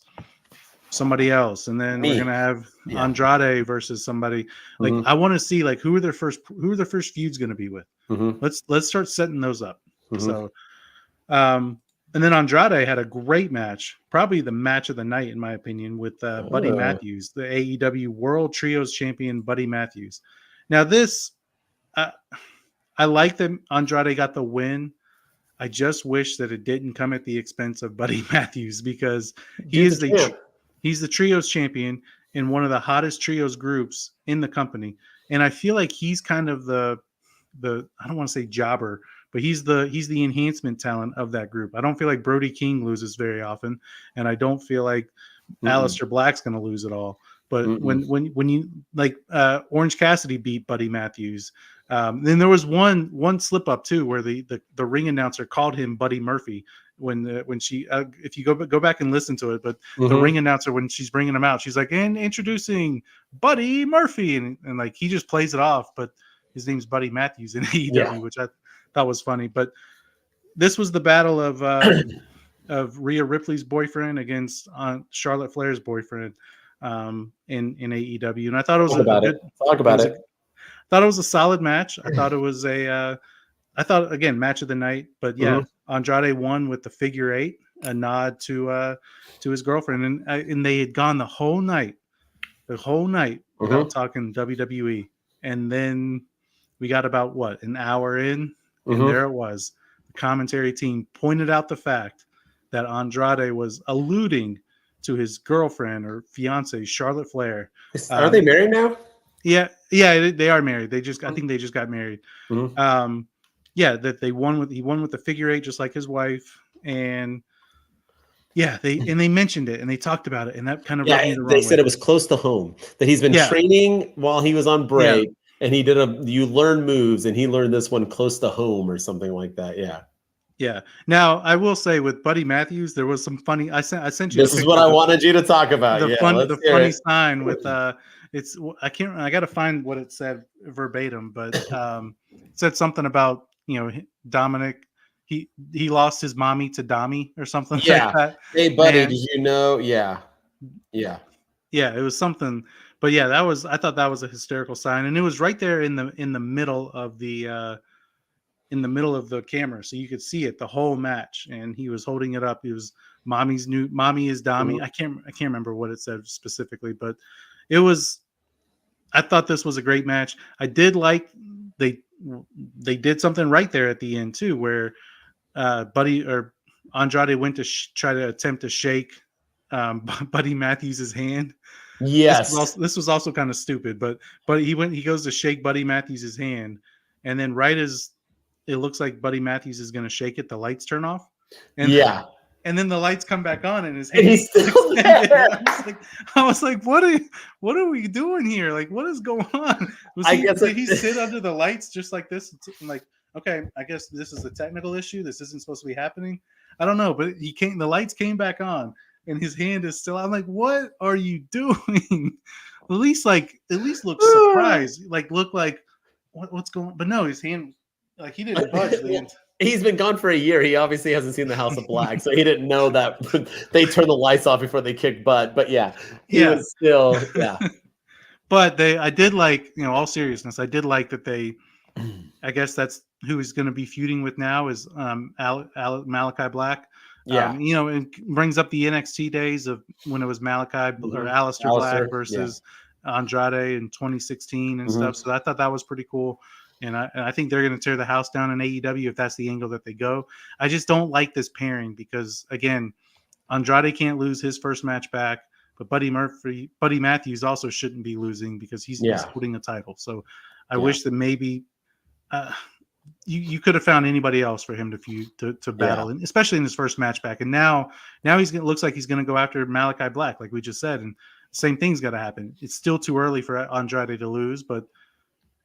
somebody else, and then we're going to have Andrade versus somebody. Like I want to see like who are their first feuds going to be with. Let's start setting those up. So, and then Andrade had a great match, probably the match of the night in my opinion, with Buddy Matthews, the AEW World Trios Champion Buddy Matthews. Now this. I like that Andrade got the win. I just wish that it didn't come at the expense of Buddy Matthews, because he's the trios champion in one of the hottest trios groups in the company. And I feel like he's kind of the I don't want to say jobber, but he's the enhancement talent of that group. I don't feel like Brody King loses very often, and I don't feel like Aleister Black's going to lose at all. But when you like Orange Cassidy beat Buddy Matthews. Then there was one slip up too, where the ring announcer called him Buddy Murphy when she if you go back and listen to it, but the ring announcer, when she's bringing him out, she's like, and introducing Buddy Murphy, and like he just plays it off, but his name's Buddy Matthews in AEW, which I thought was funny. But this was the battle of Rhea Ripley's boyfriend against Charlotte Flair's boyfriend in AEW, and I thought it was talk about it. Thought it was a solid match. I thought it was again, match of the night. But yeah, Andrade won with the figure 8, a nod to his girlfriend, and they had gone the whole night without talking WWE. And then we got about an hour in, and there it was. The commentary team pointed out the fact that Andrade was alluding to his girlfriend or fiance, Charlotte Flair. Are they married now? Yeah, they are married. I think they just got married. That he won with the figure 8, just like his wife, and they mentioned it and they talked about it, and that kind of rubbed me the wrong way. Said it was close to home, that he's been training while he was on break, and he did you learn moves, and he learned this one close to home or something like that. Yeah. Now I will say with Buddy Matthews, there was some funny. I sent you. This is what I wanted you to talk about. The funny sign with I got to find what it said verbatim, but it said something about Dominic. He lost his mommy to Dami or something like that. Hey buddy, did you know? Yeah. It was something. But yeah, I thought that was a hysterical sign, and it was right there in the middle of the camera, so you could see it the whole match, and he was holding it up. He was mommy is Dami. I can't remember what it said specifically, but I thought this was a great match. I did like they did something right there at the end too, where Andrade went to try to attempt to shake Buddy Matthews' hand. Yes, this was also kind of stupid, but he goes to shake Buddy Matthews' hand, and then right as it looks like Buddy Matthews is going to shake it, the lights turn off, and then the lights come back on, and his hand is still there. I was like, what are we doing here? Like, what is going on? Did he sit under the lights just like this? I'm like, okay, I guess this is a technical issue. This isn't supposed to be happening. I don't know, but the lights came back on, and his hand is still. I'm like, what are you doing? At least look surprised. Look like what's going on? But no, his hand, he didn't budge. He's been gone for a year. He obviously hasn't seen the House of Black, so he didn't know that they turned the lights off before they kicked butt. But he was still, But I did like, all seriousness, I did like that I guess that's who he's going to be feuding with now is Malachi Black. It brings up the NXT days of when it was Malachi or Aleister Black versus Andrade in 2016 and stuff. So I thought that was pretty cool. And I think they're going to tear the house down in AEW if that's the angle that they go. I just don't like this pairing because, again, Andrade can't lose his first match back, but Buddy Matthews also shouldn't be losing because he's holding a title. So I wish that maybe you could have found anybody else for him to battle, and especially in his first match back. And now looks like he's going to go after Malachi Black, like we just said, and same thing's got to happen. It's still too early for Andrade to lose, but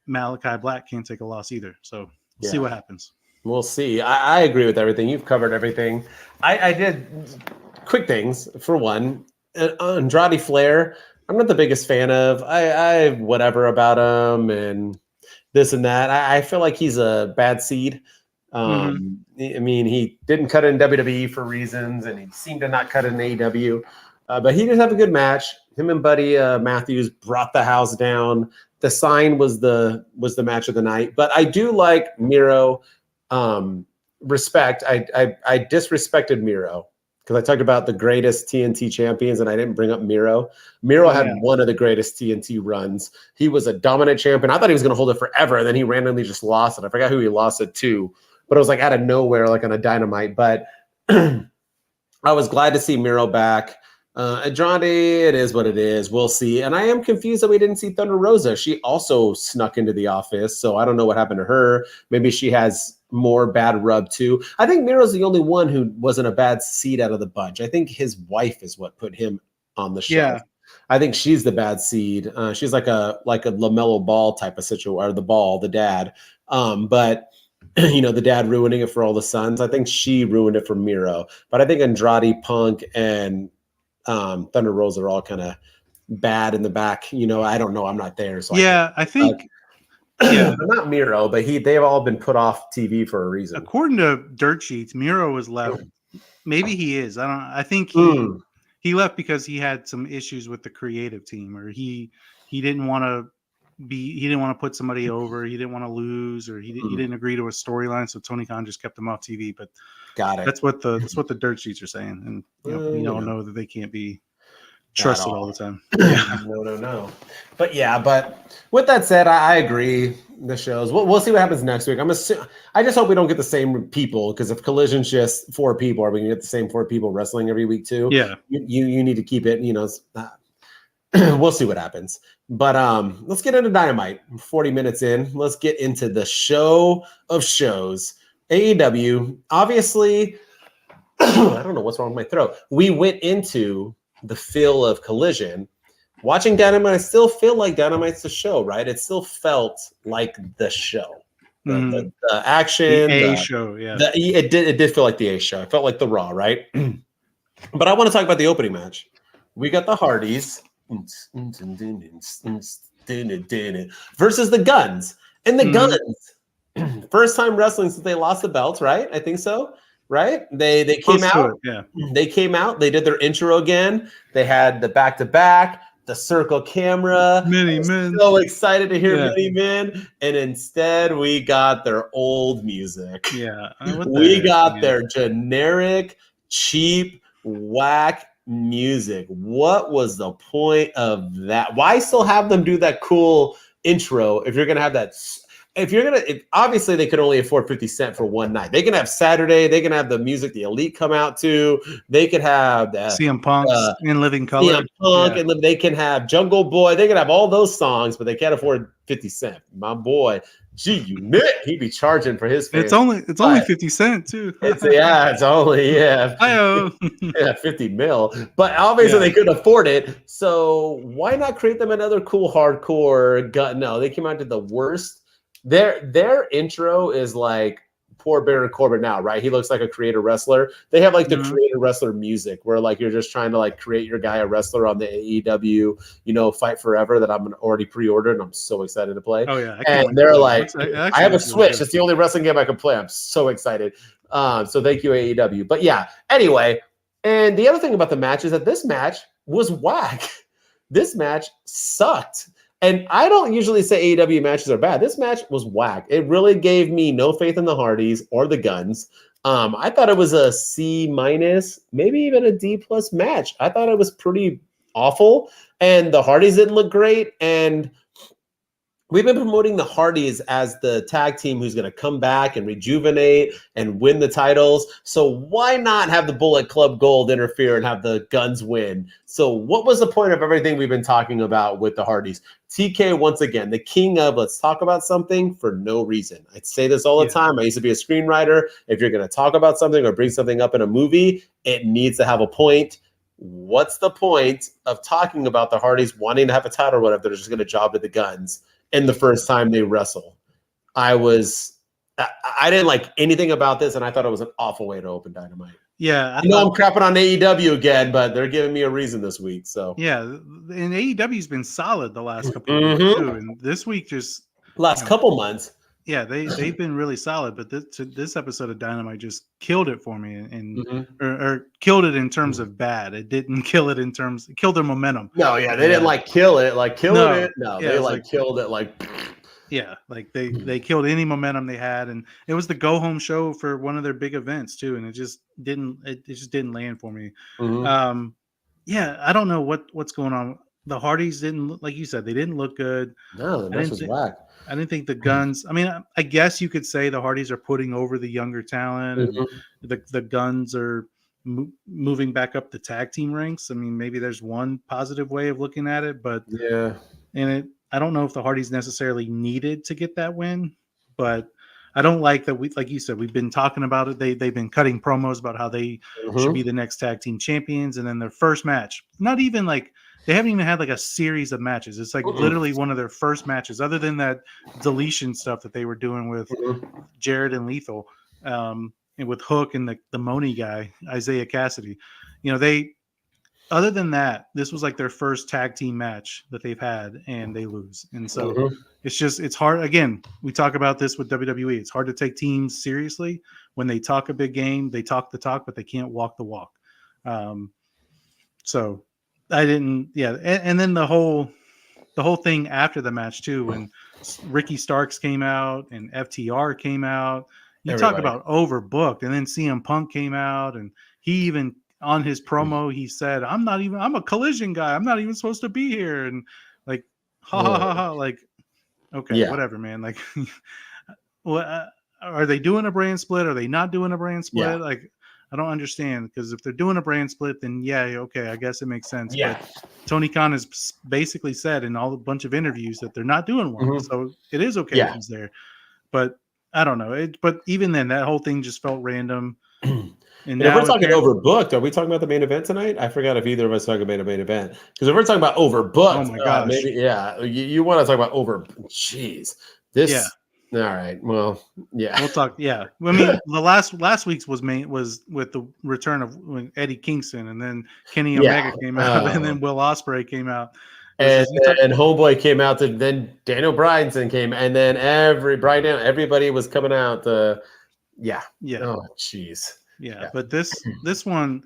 Malachi Black can't take a loss either. So we'll see what happens. We'll see. I agree with everything. You've covered everything. I did quick things. For one, Andrade Flair, I'm not the biggest fan of. I whatever about him and this and that. I feel like he's a bad seed. I mean, he didn't cut in WWE for reasons, and he seemed to not cut in AEW. But he did have a good match. Him and Buddy Matthews brought the house down. The sign was the match of the night. But I do like Miro. Respect. I disrespected Miro because I talked about the greatest TNT champions and I didn't bring up Miro. Miro had one of the greatest TNT runs. He was a dominant champion. I thought he was going to hold it forever, and then he randomly just lost it. I forgot who he lost it to, but it was like out of nowhere, like on a Dynamite. But I was glad to see Miro back. Andrade, it is what it is. We'll see. And I am confused that we didn't see Thunder Rosa. She also snuck into the office, so I don't know what happened to her. Maybe she has more bad rub too. I think Miro's the only one who wasn't a bad seed out of the bunch. I think his wife is what put him on the show. Yeah. I think she's the bad seed. She's like a LaMelo Ball type of situation, or the dad. But the dad ruining it for all the sons. I think she ruined it for Miro. But I think Andrade, Punk, and Thunder Rosa are all kind of bad in the back. I don't know. I'm not there. So I think not Miro, but they've all been put off TV for a reason. According to Dirt Sheets, Miro was left. Maybe he is. I think he left because he had some issues with the creative team, or he didn't want to put somebody over. He didn't want to lose, or he didn't agree to a storyline. So Tony Khan just kept him off TV. But got it. That's what the Dirt Sheets are saying, and we all know that they can't be trusted all the time. No. But with that said, I agree. The shows. We'll see what happens next week. I just hope we don't get the same people, because if Collision's just 4 people, are we gonna get the same 4 people wrestling every week too? Yeah. You need to keep it. We'll see what happens. But let's get into Dynamite. 40 minutes in. Let's get into the show of shows. AEW, obviously, I don't know what's wrong with my throat. We went into the feel of Collision. Watching Dynamite, I still feel like Dynamite's the show, right? It still felt like the show. The action. The A show, yeah. It did feel like the A show. It felt like the Raw, right? But I want to talk about the opening match. We got the Hardys versus the Guns. And the Guns, first time wrestling since they lost the belts, right? I think so, right? They came out. They came out. They did their intro again. They had the back-to-back, the circle camera. Many men. So excited to hear Many Men. And instead, we got their old music. Yeah. We got their generic, cheap, whack music. What was the point of that? Why still have them do that cool intro if you're going to have that? Obviously they could only afford 50 Cent for one night. They can have Saturday. They can have the music the Elite come out to. They could have CM Punk in Living Color. CM Punk, and they can have Jungle Boy. They can have all those songs, but they can't afford 50 Cent. My boy, G-Unit, he'd be charging for his fans. It's only 50 Cent too. It's only 50 mil. But obviously they couldn't afford it. So why not create them another cool hardcore gut? No, they came out to the worst. Their intro is like poor Baron Corbin now, right? He looks like a creator wrestler. They have like the creator wrestler music where like you're just trying to like create your guy a wrestler on the AEW, Fight Forever that I'm already pre-ordered and I'm so excited to play. Oh yeah. And they're like, I have a Switch. It's the only wrestling game I can play. I'm so excited. So thank you, AEW. But yeah, anyway. And the other thing about the match is that this match was whack. This match sucked. And I don't usually say AEW matches are bad. This match was whack. It really gave me no faith in the Hardys or the Guns. I thought it was a C-, maybe even a D+ match. I thought it was pretty awful. And the Hardys didn't look great. And we've been promoting the Hardys as the tag team who's going to come back and rejuvenate and win the titles. So why not have the Bullet Club Gold interfere and have the Guns win? So what was the point of everything we've been talking about with the Hardys? TK, once again, the king of let's talk about something for no reason. I say this all the time. I used to be a screenwriter. If you're going to talk about something or bring something up in a movie, it needs to have a point. What's the point of talking about the Hardys wanting to have a title or whatever? They're just going to job to the Guns. And the first time they wrestle, I didn't like anything about this, and I thought it was an awful way to open Dynamite. Yeah, I know I'm crapping on AEW again, but they're giving me a reason this week. So yeah, and AEW's been solid the last couple of weeks too, and this week just couple months. Yeah, they've been really solid, but this episode of Dynamite just killed it for me, and or killed it in terms of bad. It didn't kill it it killed their momentum. No, yeah, they didn't like kill it, like killing it. No, yeah, they like killed it, like yeah, like they killed any momentum they had, and it was the go home show for one of their big events too, and it just didn't land for me. Yeah, I don't know what's going on. The Hardys didn't, like you said, they didn't look good. No, the match was whack. I didn't think the Guns. I mean, I guess you could say the Hardys are putting over the younger talent, and the Guns are moving back up the tag team ranks. I mean, maybe there's one positive way of looking at it, but I don't know if the Hardys necessarily needed to get that win, but I don't like that. Like you said, we've been talking about it. They've been cutting promos about how they should be the next tag team champions, and then their first match, not even like. They haven't even had like a series of matches. It's like literally one of their first matches, other than that deletion stuff that they were doing with Jared and Lethal, and with Hook and the Moni guy, Isaiah Cassidy. You know, other than that, this was like their first tag team match that they've had, and they lose. And so it's hard. Again, we talk about this with WWE. It's hard to take teams seriously when they talk a big game. They talk the talk, but they can't walk the walk. So. I didn't, and then the whole thing after the match too, when Ricky Starks came out and FTR came out, talk about overbooked, and then CM Punk came out, and he even on his promo he said, "I'm a Collision guy. I'm not even supposed to be here," and like, like, okay, whatever, man. Like, what are they doing a brand split? Are they not doing a brand split? Yeah. Like. I don't understand, because if they're doing a brand split, then okay, I guess it makes sense. Yeah. But Tony Khan has basically said in a bunch of interviews that they're not doing one, so it is okay if he's there. But I don't know. But even then, that whole thing just felt random. And if we're talking overbooked, are we talking about the main event tonight? I forgot if either of us talking about the main event, because if we're talking about overbooked, oh my gosh, maybe you want to talk about Jeez, this. Yeah. All right. Well, we'll talk. Yeah, I mean, the last week's was with the return of Eddie Kingston, and then Kenny Omega came out, and then Will Ospreay came out, and Homeboy came out. Then Daniel Bryanson came, and then everybody was coming out. Oh, jeez. Yeah, but this one,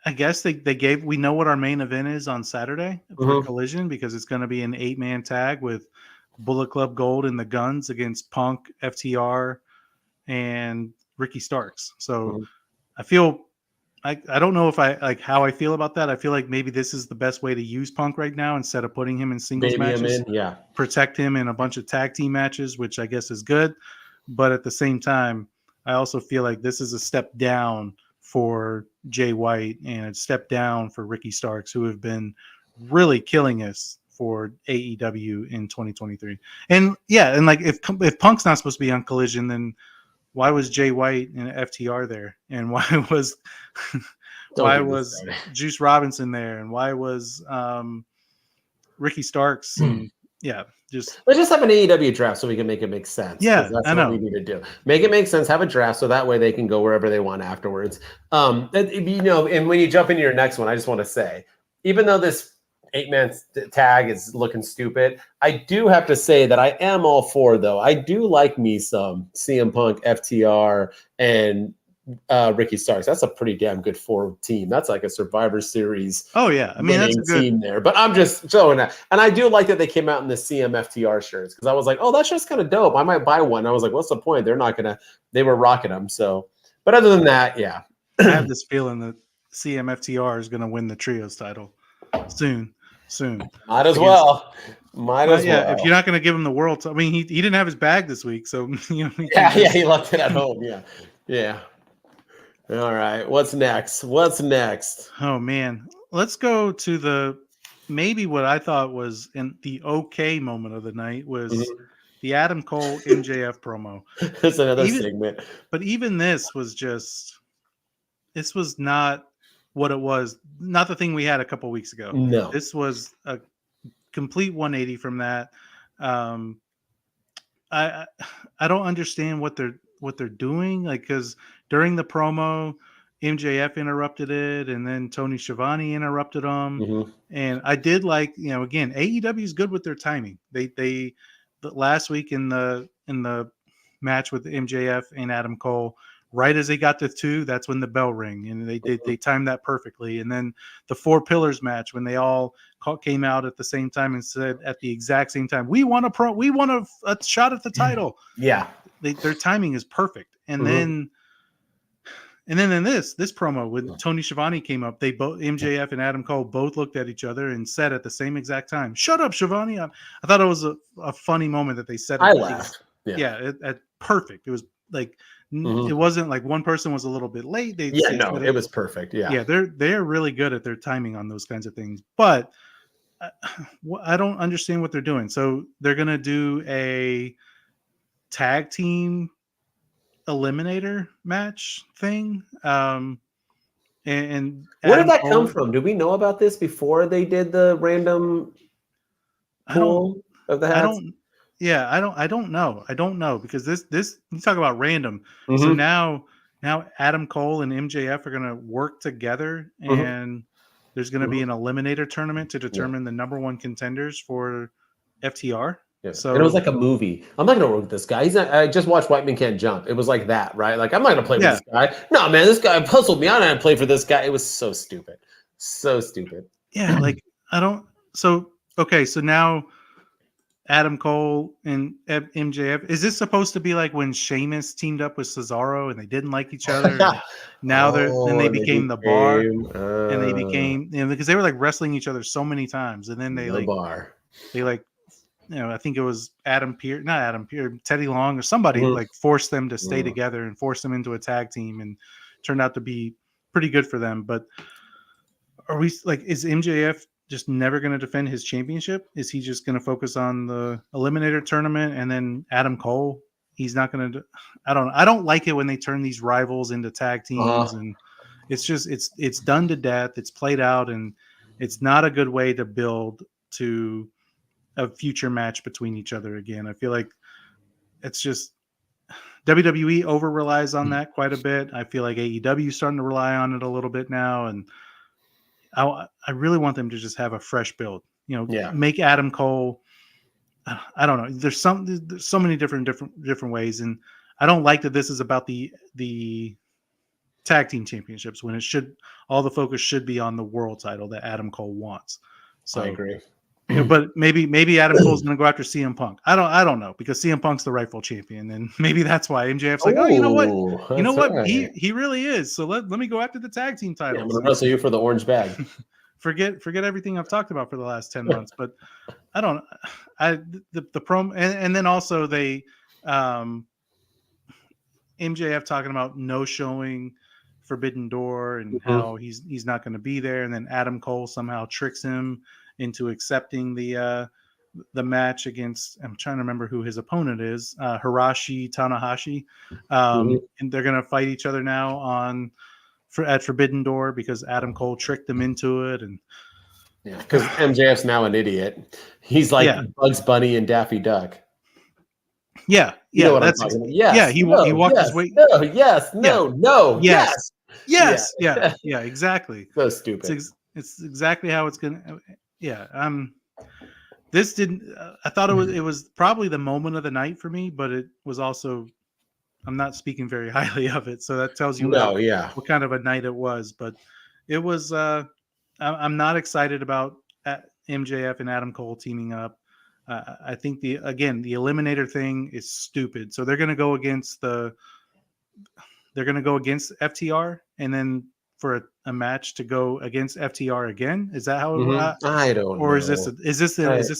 I guess we know what our main event is on Saturday for Collision, because it's going to be an 8-man tag with Bullet Club Gold and the Guns against Punk, FTR, and Ricky Starks. So I feel I don't know if I like how I feel about that. I feel like maybe this is the best way to use Punk right now, instead of putting him in singles matches. Protect him in a bunch of tag team matches, which I guess is good. But at the same time, I also feel like this is a step down for Jay White and a step down for Ricky Starks, who have been really killing us for AEW in 2023. And like if Punk's not supposed to be on Collision, then why was Jay White and FTR there? And why was Juice Robinson there? And why was Ricky Starks? And let's just have an AEW draft so we can make it make sense. Yeah, that's what we need to do. Make it make sense. Have a draft so that way they can go wherever they want afterwards. And when you jump into your next one, I just want to say, even though this 8-man tag is looking stupid, I do have to say that I am all for, though. I do like me some CM Punk, FTR, and Ricky Starks. That's a pretty damn good 4 team. That's like a Survivor Series. Oh yeah, I mean that's a good team there. But I'm just showing that, and I do like that they came out in the CM FTR shirts, because I was like, oh, that's just kind of dope. I might buy one. I was like, what's the point? They were rocking them. So, but other than that, I have this feeling that CM FTR is gonna win the trios title soon. Might as well. Might as well. If you're not going to give him the world, I mean, he didn't have his bag this week, so he left it at home. Yeah. All right, what's next? Oh man, let's go to maybe what I thought was in the okay moment of the night was the Adam Cole MJF promo. That's another segment. But even this was not what it was. Not the thing we had a couple weeks ago. No, this was a complete 180 from that. I don't understand what they're doing. Like, because during the promo, MJF interrupted it, and then Tony Schiavone interrupted him. And I did like, again, AEW is good with their timing. They last week in the match with MJF and Adam Cole, right as they got to 2, that's when the bell rang, and they timed that perfectly. And then the 4 Pillars match, when they all came out at the same time and said at the exact same time, we want a shot at the title. Yeah, their timing is perfect. And then in this promo, when Tony Schiavone came up, they both, MJF and Adam Cole, both looked at each other and said at the same exact time, "Shut up, Schiavone." I thought it was a funny moment that they said it. I laughed. Perfect. It was like, it wasn't like one person was a little bit late. It was perfect. Yeah, they're really good at their timing on those kinds of things. But I don't understand what they're doing. So they're gonna do a tag team eliminator match thing. And where did that come from? Do we know about this before they did the random pool of the hats? I don't know, because this you talk about random. So now Adam Cole and MJF are going to work together, and there's going to be an eliminator tournament to determine the number 1 contenders for FTR. Yeah. So it was like a movie. I'm not going to work with this guy. I just watched White Man Can't Jump. It was like that, right? Like, I'm not going to play with this guy. No, man, this guy puzzled me. I don't play for this guy. It was so stupid. Yeah, like I don't. So okay, so now Adam Cole and MJF. Is this supposed to be like when Sheamus teamed up with Cesaro and they didn't like each other? Now they became the Bar, and they became, because they were like wrestling each other so many times, and then they I think it was Teddy Long or somebody like forced them to stay together and forced them into a tag team, and turned out to be pretty good for them. But are we like, is MJF just never going to defend his championship? Is he just going to focus on the eliminator tournament? And then Adam Cole, he's not going to I don't like it when they turn these rivals into tag teams, and it's just it's done to death. It's played out, and it's not a good way to build to a future match between each other again. I feel like it's just WWE over relies on that quite a bit. I feel like AEW is starting to rely on it a little bit now, and I really want them to just have a fresh build. Make Adam Cole. I don't know. There's so many different ways, and I don't like that this is about the tag team championships when all the focus should be on the world title that Adam Cole wants. So I agree. But maybe Adam Cole's going to go after CM Punk. I don't know, because CM Punk's the rightful champion, and maybe that's why MJF's like, you know what, right. he really is. So let me go after the tag team titles. I'm going to wrestle you for the orange bag. Forget everything I've talked about for the last 10 months. But the promo, and then also they MJF talking about no showing Forbidden Door and how he's not going to be there, and then Adam Cole somehow tricks him into accepting the match against, I'm trying to remember who his opponent is, Hiroshi Tanahashi, and they're going to fight each other now at Forbidden Door because Adam Cole tricked them into it. And because MJF's now an idiot. He's like Bugs Bunny and Daffy Duck. Yeah, you know what I'm talking about. Yes, he walked his way. Yes, exactly. So stupid. It's exactly how it's gonna. This didn't. I thought it was probably the moment of the night for me, but it was also. I'm not speaking very highly of it, so that tells you what kind of a night it was. But it was. I'm not excited about MJF and Adam Cole teaming up. I think the eliminator thing is stupid. So they're going to go against FTR, and then for a match to go against FTR again? Is that how it Mm-hmm. I don't know. Or is this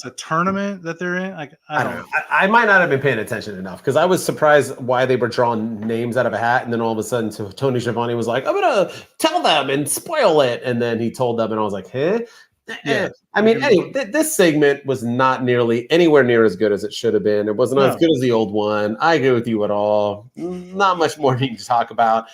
a tournament that they're in? Like I don't know. I might not have been paying attention enough because I was surprised why they were drawing names out of a hat, and then all of a sudden, Tony Schiavone was like, "I'm gonna tell them and spoil it," and then he told them, and I was like, "Huh." Yeah. I mean, anyway, this segment was not nearly anywhere near as good as it should have been. It wasn't as good as the old one. I agree with you at all. Not much more need to talk about.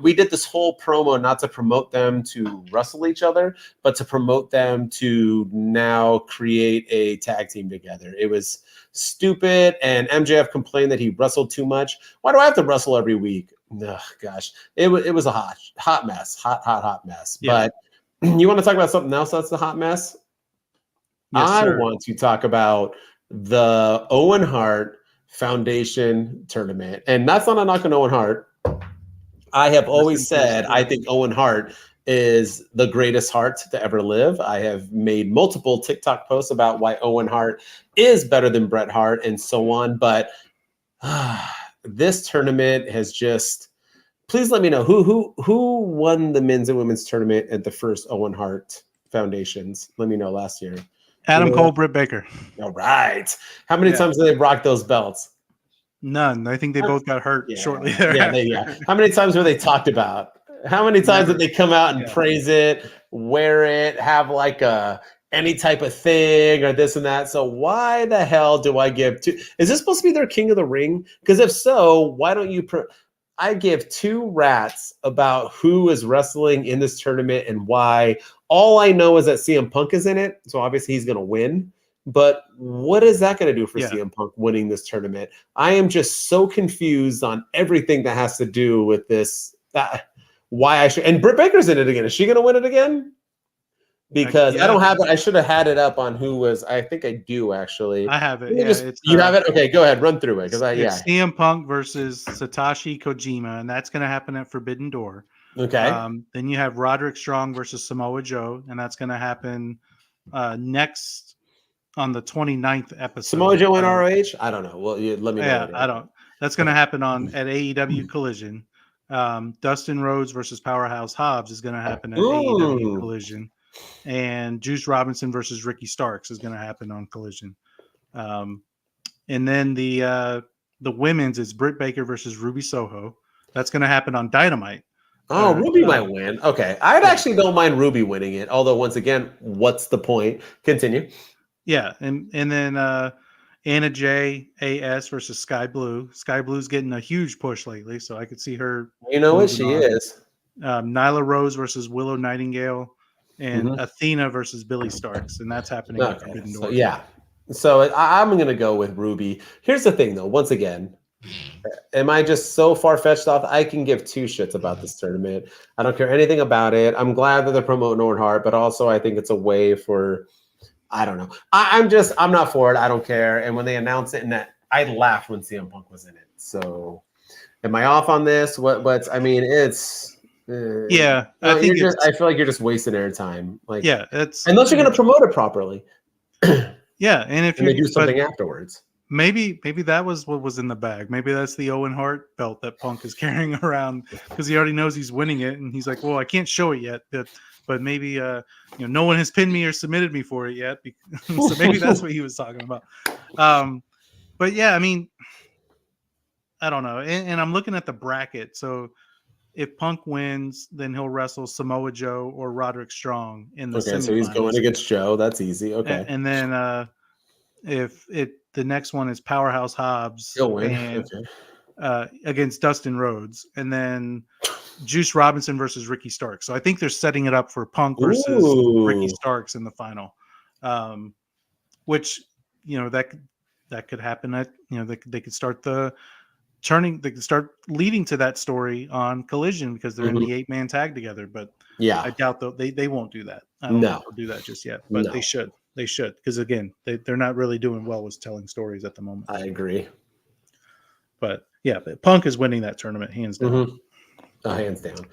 We did this whole promo not to promote them to wrestle each other, but to promote them to now create a tag team together. It was stupid, and MJF complained that he wrestled too much. Why do I have to wrestle every week? Ugh, gosh, it was a hot mess, hot mess. Yeah. But you want to talk about something else that's a hot mess? Yes, I want to talk about the Owen Hart Foundation tournament. And that's not a knock on Owen Hart. I have always said I think Owen Hart is the greatest Hart to ever live. I have made multiple TikTok posts about why Owen Hart is better than Bret Hart and so on. But this tournament has just... Please let me know who won the men's and women's tournament at the first Owen Hart Foundations. Let me know last year. Adam Cole, Britt Baker. All right. How many times did they rock those belts? None. I think they both got hurt shortly thereafter. Yeah. How many times were they talked about? How many times did they come out and praise it, wear it, have like any type of thing or this and that? So why the hell do I give two? Is this supposed to be their King of the Ring? Because if so, why don't you... I give two rats about who is wrestling in this tournament and why. All I know is that CM Punk is in it, so obviously he's going to win. But what is that going to do for CM Punk winning this tournament? I am just so confused on everything that has to do with this. Why I should... And Britt Baker's in it again. Is she going to win it again? Because I don't have it. I should have had it up on who was. I think I do actually. I have it. You have it. Okay, go ahead, run through it. Because CM Punk versus Satoshi Kojima, and that's going to happen at Forbidden Door. Okay. Then you have Roderick Strong versus Samoa Joe, and that's going to happen next on the 29th episode. Samoa Joe and ROH. I don't know. Well, let me know. Yeah, I don't. That's going to happen at AEW Collision. Dustin Rhodes versus Powerhouse Hobbs is going to happen at AEW Collision. And Juice Robinson versus Ricky Starks is going to happen on Collision. And then the women's is Britt Baker versus Ruby Soho. That's going to happen on Dynamite. Oh, Ruby might win. Okay. I actually don't mind Ruby winning it. Although, once again, what's the point? Continue. Yeah. And then Anna J. A.S. versus Sky Blue. Sky Blue's getting a huge push lately, so I could see her. You know what? She is. Nyla Rose versus Willow Nightingale. And Athena versus Billy Starks, and that's happening at Forbidden Door. So I'm going to go with Ruby. Here's the thing, though. Once again, am I just so far-fetched off? I can give two shits about this tournament. I don't care anything about it. I'm glad that they're promoting Owen Hart, but also I think it's a way for... I don't know. I'm not for it. I don't care. And when they announced it, I laughed when CM Punk was in it. So am I off on this? I mean, it's... I think I feel like you're just wasting airtime. It's unless you're going to promote it properly. And if you do something afterwards, maybe that was what was in the bag. Maybe that's the Owen Hart belt that Punk is carrying around because he already knows he's winning it, and he's like, "Well, I can't show it yet, but maybe no one has pinned me or submitted me for it yet." So maybe that's what he was talking about. But yeah, I mean, I don't know, and I'm looking at the bracket, so. If Punk wins, then he'll wrestle Samoa Joe or Roderick Strong in the semifinals. So he's going against Joe. That's easy. Okay. And then if the next one is Powerhouse Hobbs, he'll win. Against Dustin Rhodes, and then Juice Robinson versus Ricky Starks. So I think they're setting it up for Punk versus Ricky Starks in the final, which that could happen. They could start they can start leading to that story on Collision because they're in the 8-man tag together. But I doubt they won't do that. I don't know if they'll do that just yet, but they should because again they're not really doing well with telling stories at the moment. I agree. But Punk is winning that tournament hands down. Hands down.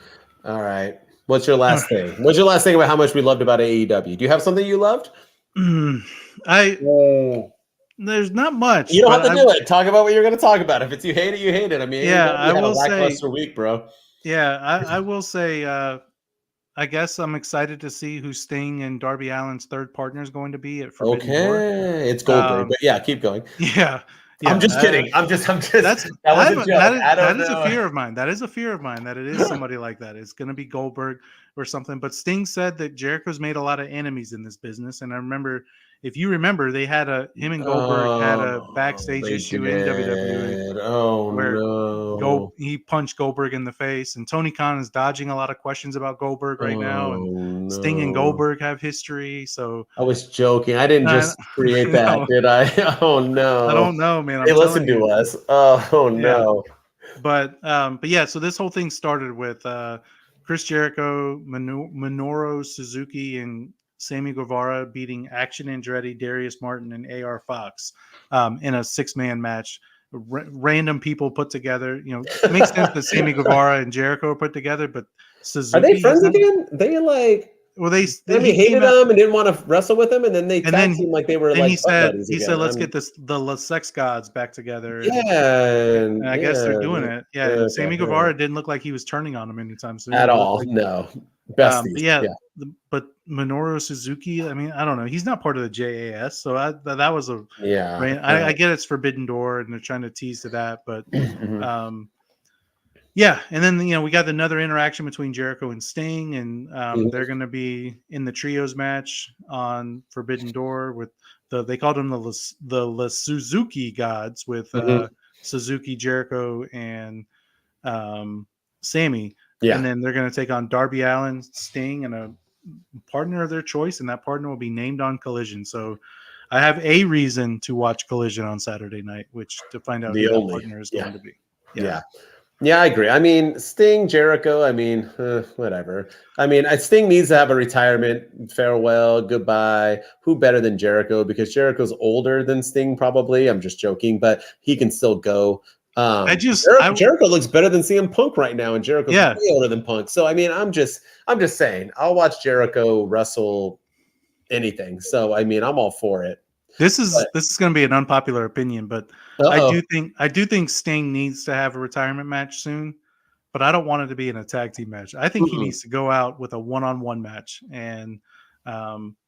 All right. What's your last thing? What's your last thing about how much we loved about AEW? Do you have something you loved? There's not much. You don't have to do it. Talk about what you're going to talk about. If you hate it, you hate it. I mean, I will say lackluster week, bro. Yeah, I will say I guess I'm excited to see who Sting and Darby Allin's third partner is going to be at Forbidden Door. Okay, it's Goldberg, but yeah, keep going. Yeah. I'm just kidding. I'm just. That was a joke. That is a fear of mine. That is a fear of mine that it is somebody like that. It's going to be Goldberg or something. But Sting said that Jericho's made a lot of enemies in this business, and I remember, if you remember, they had him and Goldberg had a backstage issue in WWE. Oh, he punched Goldberg in the face, and Tony Khan is dodging a lot of questions about Goldberg right now. And Sting and Goldberg have history. So I was joking. I didn't just create that, did I? Oh no! I don't know, man. They listen to us. Oh no! But yeah. So this whole thing started with Chris Jericho, Minoru Suzuki, and Sammy Guevara beating Action Andretti, Darius Martin, and AR Fox in a 6-man match. Random people put together. It makes sense that Sammy Guevara and Jericho put together, but Suzuki, are they friends again? They like. Well, he hated him and didn't want to wrestle with him, and then they tag team like they were like. He said, "Let's get the sex gods back together." Yeah, and I guess they're doing it. Yeah, Sammy Guevara didn't look like he was turning on him anytime soon at all. No, besties. But Minoru Suzuki, I mean, I don't know. He's not part of the JAS, so that was a I get it's Forbidden Door, and they're trying to tease to that, but yeah. And then we got another interaction between Jericho and Sting, and they're going to be in the trios match on Forbidden Door with they called them the Suzuki gods with Suzuki, Jericho, and Sammy. Yeah. And then they're going to take on Darby Allin, Sting, and a partner of their choice, and that partner will be named on Collision. So I have a reason to watch Collision on Saturday night, to find out who that partner is going to be. Yeah, I agree. I mean, Sting, Jericho, whatever. I mean, Sting needs to have a retirement, farewell, goodbye. Who better than Jericho? Because Jericho's older than Sting, probably. I'm just joking, but he can still go. Jericho looks better than CM Punk right now, and Jericho's way older than Punk. So I mean, I'm just saying, I'll watch Jericho wrestle anything. So I mean, I'm all for it. This is going to be an unpopular opinion, but I do think Sting needs to have a retirement match soon, but I don't want it to be in a tag team match. I think he needs to go out with a one-on-one match, and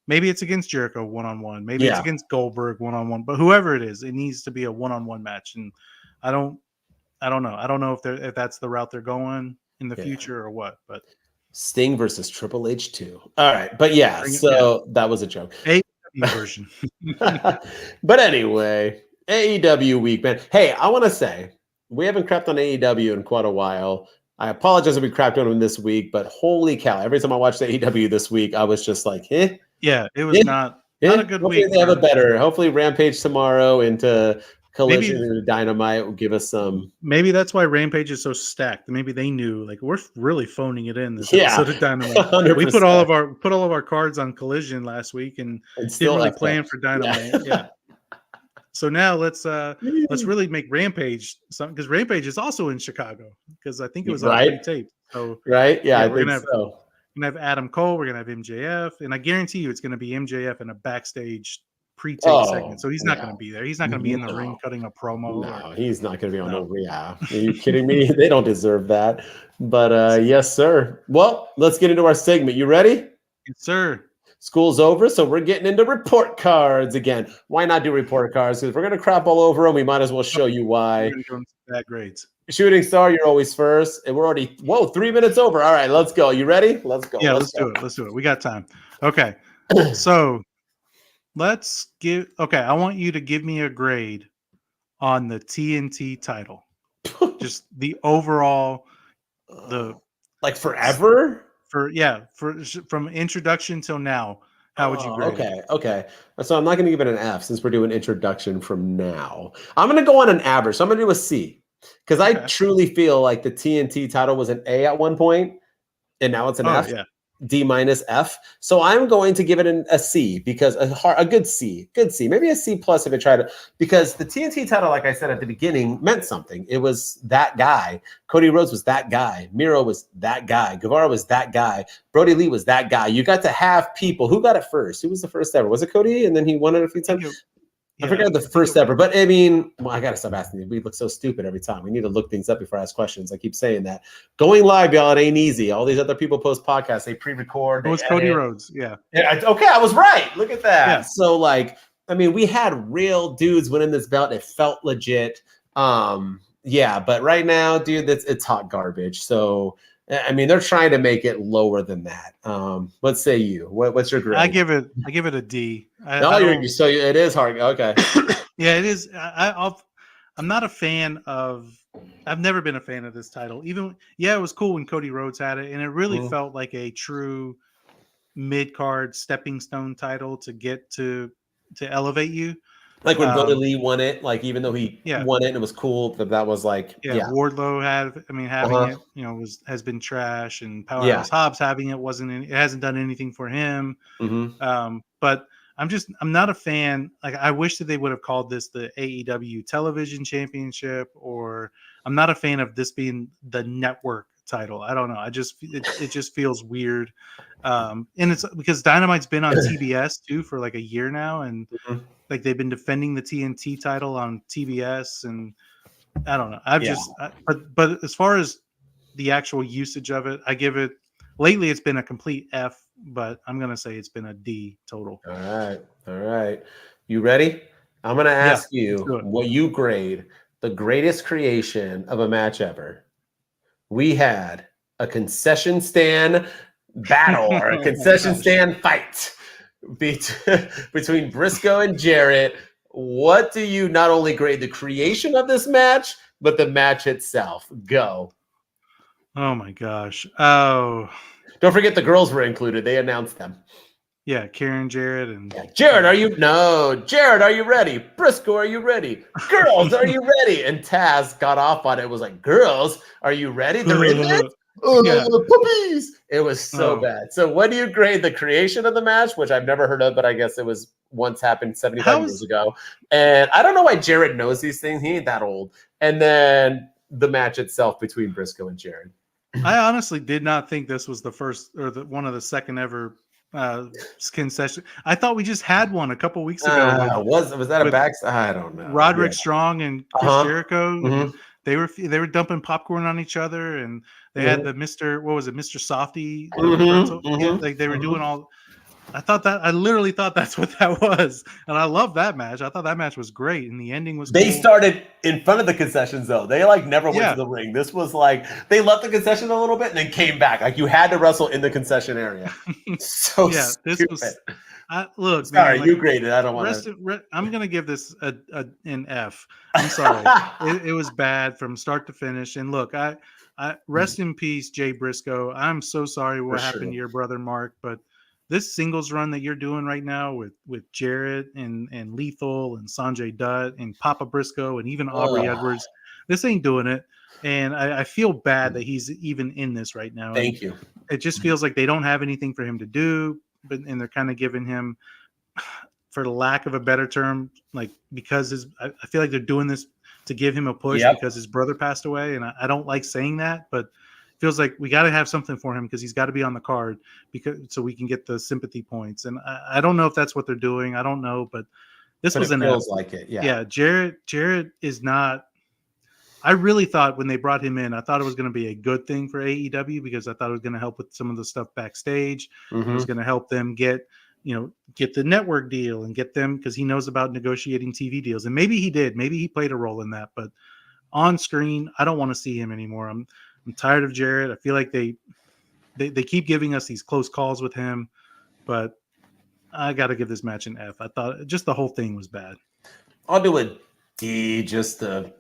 maybe it's against Jericho one-on-one, maybe it's against Goldberg one-on-one, but whoever it is, it needs to be a one-on-one match. And I don't know. I don't know if that's the route they're going in the future or what, but Sting versus Triple H 2. All right. But that was a joke. Version. But anyway, AEW week, man. Hey, I want to say we haven't crapped on AEW in quite a while. I apologize if we crapped on them this week, but holy cow, every time I watched AEW this week, I was just like, Yeah, it was not a good hopefully week. They have a better. Hopefully Rampage tomorrow into Collision and Dynamite will give us some. Maybe that's why Rampage is so stacked. Maybe they knew, like, we're really phoning it in this episode of Dynamite. 100%. We put all of our cards on Collision last week and didn't really plan for Dynamite. Yeah. So now let's really make Rampage something, because Rampage is also in Chicago, because I think it was already taped. So I we're think gonna so. We're gonna have Adam Cole. We're gonna have MJF, and I guarantee you it's gonna be MJF in a backstage pre-tape segment. So he's not going to be there. He's not going to be in the ring cutting a promo. No, he's not going to be on no. Yeah. Are you kidding me? They don't deserve that. But yes, sir. Well, let's get into our segment. You ready? Yes, sir. School's over, so we're getting into report cards again. Why not do report cards? Because we're going to crap all over them. We might as well show you why. We're going to go into bad grades. Shooting Star, you're always first. And we're already, 3 minutes over. All right, let's go. You ready? Let's go. Yeah, let's do it. Let's do it. We got time. Okay. So I want you to give me a grade on the TNT title. Just the overall, like forever? From introduction till now. How would you grade it? Okay. So I'm not going to give it an F since we're doing introduction from now. I'm going to go on an average. So I'm going to do a C, because I truly feel like the TNT title was an A at one point, and now it's an F. Yeah. D minus F. So I'm going to give it a C, because a good C, maybe a C plus if it tried to, because the TNT title, like I said at the beginning, meant something. It was that guy. Cody Rhodes was that guy. Miro was that guy. Guevara was that guy. Brody Lee was that guy. You got to have people who got it first. Who was the first ever? Was it Cody? And then he won it a few times. I forgot the first ever, but I mean, I gotta stop asking you. We look so stupid every time. We need to look things up before I ask questions. I keep saying that. Going live, y'all, it ain't easy. All these other people post podcasts, they pre-record. It was Cody Rhodes, Okay, I was right. Look at that. Yeah. So, like, I mean, we had real dudes winning this belt. It felt legit. Yeah, but right now, dude, it's hot garbage. So, I mean, they're trying to make it lower than that. Let's say you. What's your grade? I give it a D. So it is hard. Okay. Yeah, it is. I'm not a fan of. I've never been a fan of this title. Even it was cool when Cody Rhodes had it, and it really felt like a true mid-card stepping stone title to get to elevate you. Like when Brody Lee won it, like even though he won it and it was cool, but that was like Wardlow having it, has been trash, and Powerhouse Hobbs having it hasn't done anything for him. But I'm not a fan. Like, I wish that they would have called this the AEW Television Championship, or I'm not a fan of this being the network title. I don't know. It just feels weird. And it's because Dynamite's been on TBS too for like a year now, and like they've been defending the TNT title on TBS, and I don't know. But as far as the actual usage of it, I give it. Lately, it's been a complete F, but I'm gonna say it's been a D total. All right. You ready? I'm gonna ask you what you grade the greatest creation of a match ever. We had a concession stand battle or a concession stand fight between Briscoe and Jarrett. What do you not only grade the creation of this match, but the match itself? Go. Oh my gosh. Oh. Don't forget the girls were included. They announced them. Yeah, Karen, Jarrett, and Jarrett, are you ready? Briscoe, are you ready? Girls, are you ready? And Taz got off on it. It was like, girls, are you ready? They're in it? Puppies. It was so bad. So what do you grade the creation of the match, which I've never heard of, but I guess it was once happened 75 years ago. And I don't know why Jarrett knows these things. He ain't that old. And then the match itself between Briscoe and Jarrett. I honestly did not think this was the first or one of the second ever concession. I thought we just had one a couple weeks ago. Was that a back? I don't know. Roderick Strong and Chris Jericho. They were dumping popcorn on each other, and they had the Mr. Softy. Like they were doing all. I literally thought that's what that was, and I love that match. I thought that match was great, and the ending was. They started in front of the concessions though. They like never went to the ring. This was like they left the concession a little bit and then came back. Like you had to wrestle in the concession area. So stupid. This was. Look, sorry, man, you graded. I don't want to. I'm gonna give this an F. I'm sorry. it was bad from start to finish. And look, I rest in peace, Jay Briscoe. I'm so sorry what happened to your brother Mark, but. This singles run that you're doing right now with Jarrett and Lethal and Sanjay Dutt and Papa Briscoe and even Aubrey Edwards, this ain't doing it. And I feel bad that he's even in this right now. Thank you. It just feels like they don't have anything for him to do, and they're kind of giving him, for the lack of a better term, like because I feel like they're doing this to give him a push because his brother passed away. And I don't like saying that, but feels like we got to have something for him because he's got to be on the card so we can get the sympathy points. And I don't know if that's what they're doing. I don't know, but this was an feels like it. Yeah. Jarrett is not. I really thought when they brought him in, I thought it was going to be a good thing for AEW because I thought it was going to help with some of the stuff backstage. It was going to help them get the network deal and get them because he knows about negotiating TV deals. And maybe he did. Maybe he played a role in that. But on screen, I don't want to see him anymore. I'm tired of Jarrett. I feel like they keep giving us these close calls with him, but I got to give this match an F. I thought just the whole thing was bad. I'll do a D just to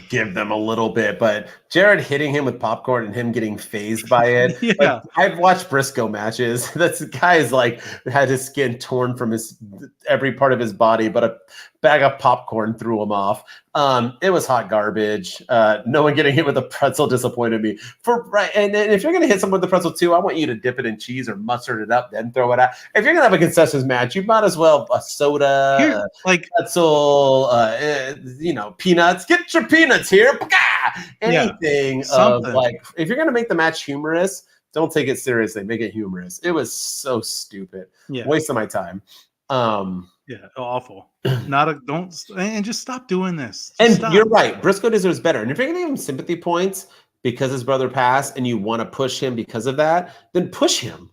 give them a little bit, but Jarrett hitting him with popcorn and him getting phased by it. Like, I've watched Briscoe matches. That guy's like had his skin torn from every part of his body, but a bag of popcorn threw him off. It was hot garbage. No one getting hit with a pretzel disappointed me. And if you're gonna hit someone with the pretzel too, I want you to dip it in cheese or mustard it up, then throw it out. If you're gonna have a concessions match, you might as well a soda, pretzel, peanuts. Get your peanuts here. Anything of like if you're gonna make the match humorous, don't take it seriously. Make it humorous. It was so stupid. Waste of my time. Yeah, awful. Not a don't and just stop doing this. Just And stop. you're right. Briscoe deserves better. And if you're going to give him sympathy points because his brother passed and you want to push him because of that, then push him.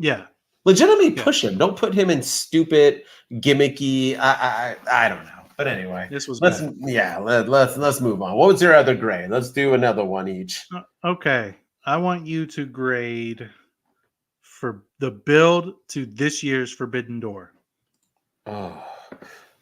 Yeah. Legitimately push him. Don't put him in stupid, gimmicky. I don't know. But anyway, This was let's bad. let's move on. What was your other grade? Let's do another one each. Okay. I want you to grade for the build to this year's Forbidden Door. Oh.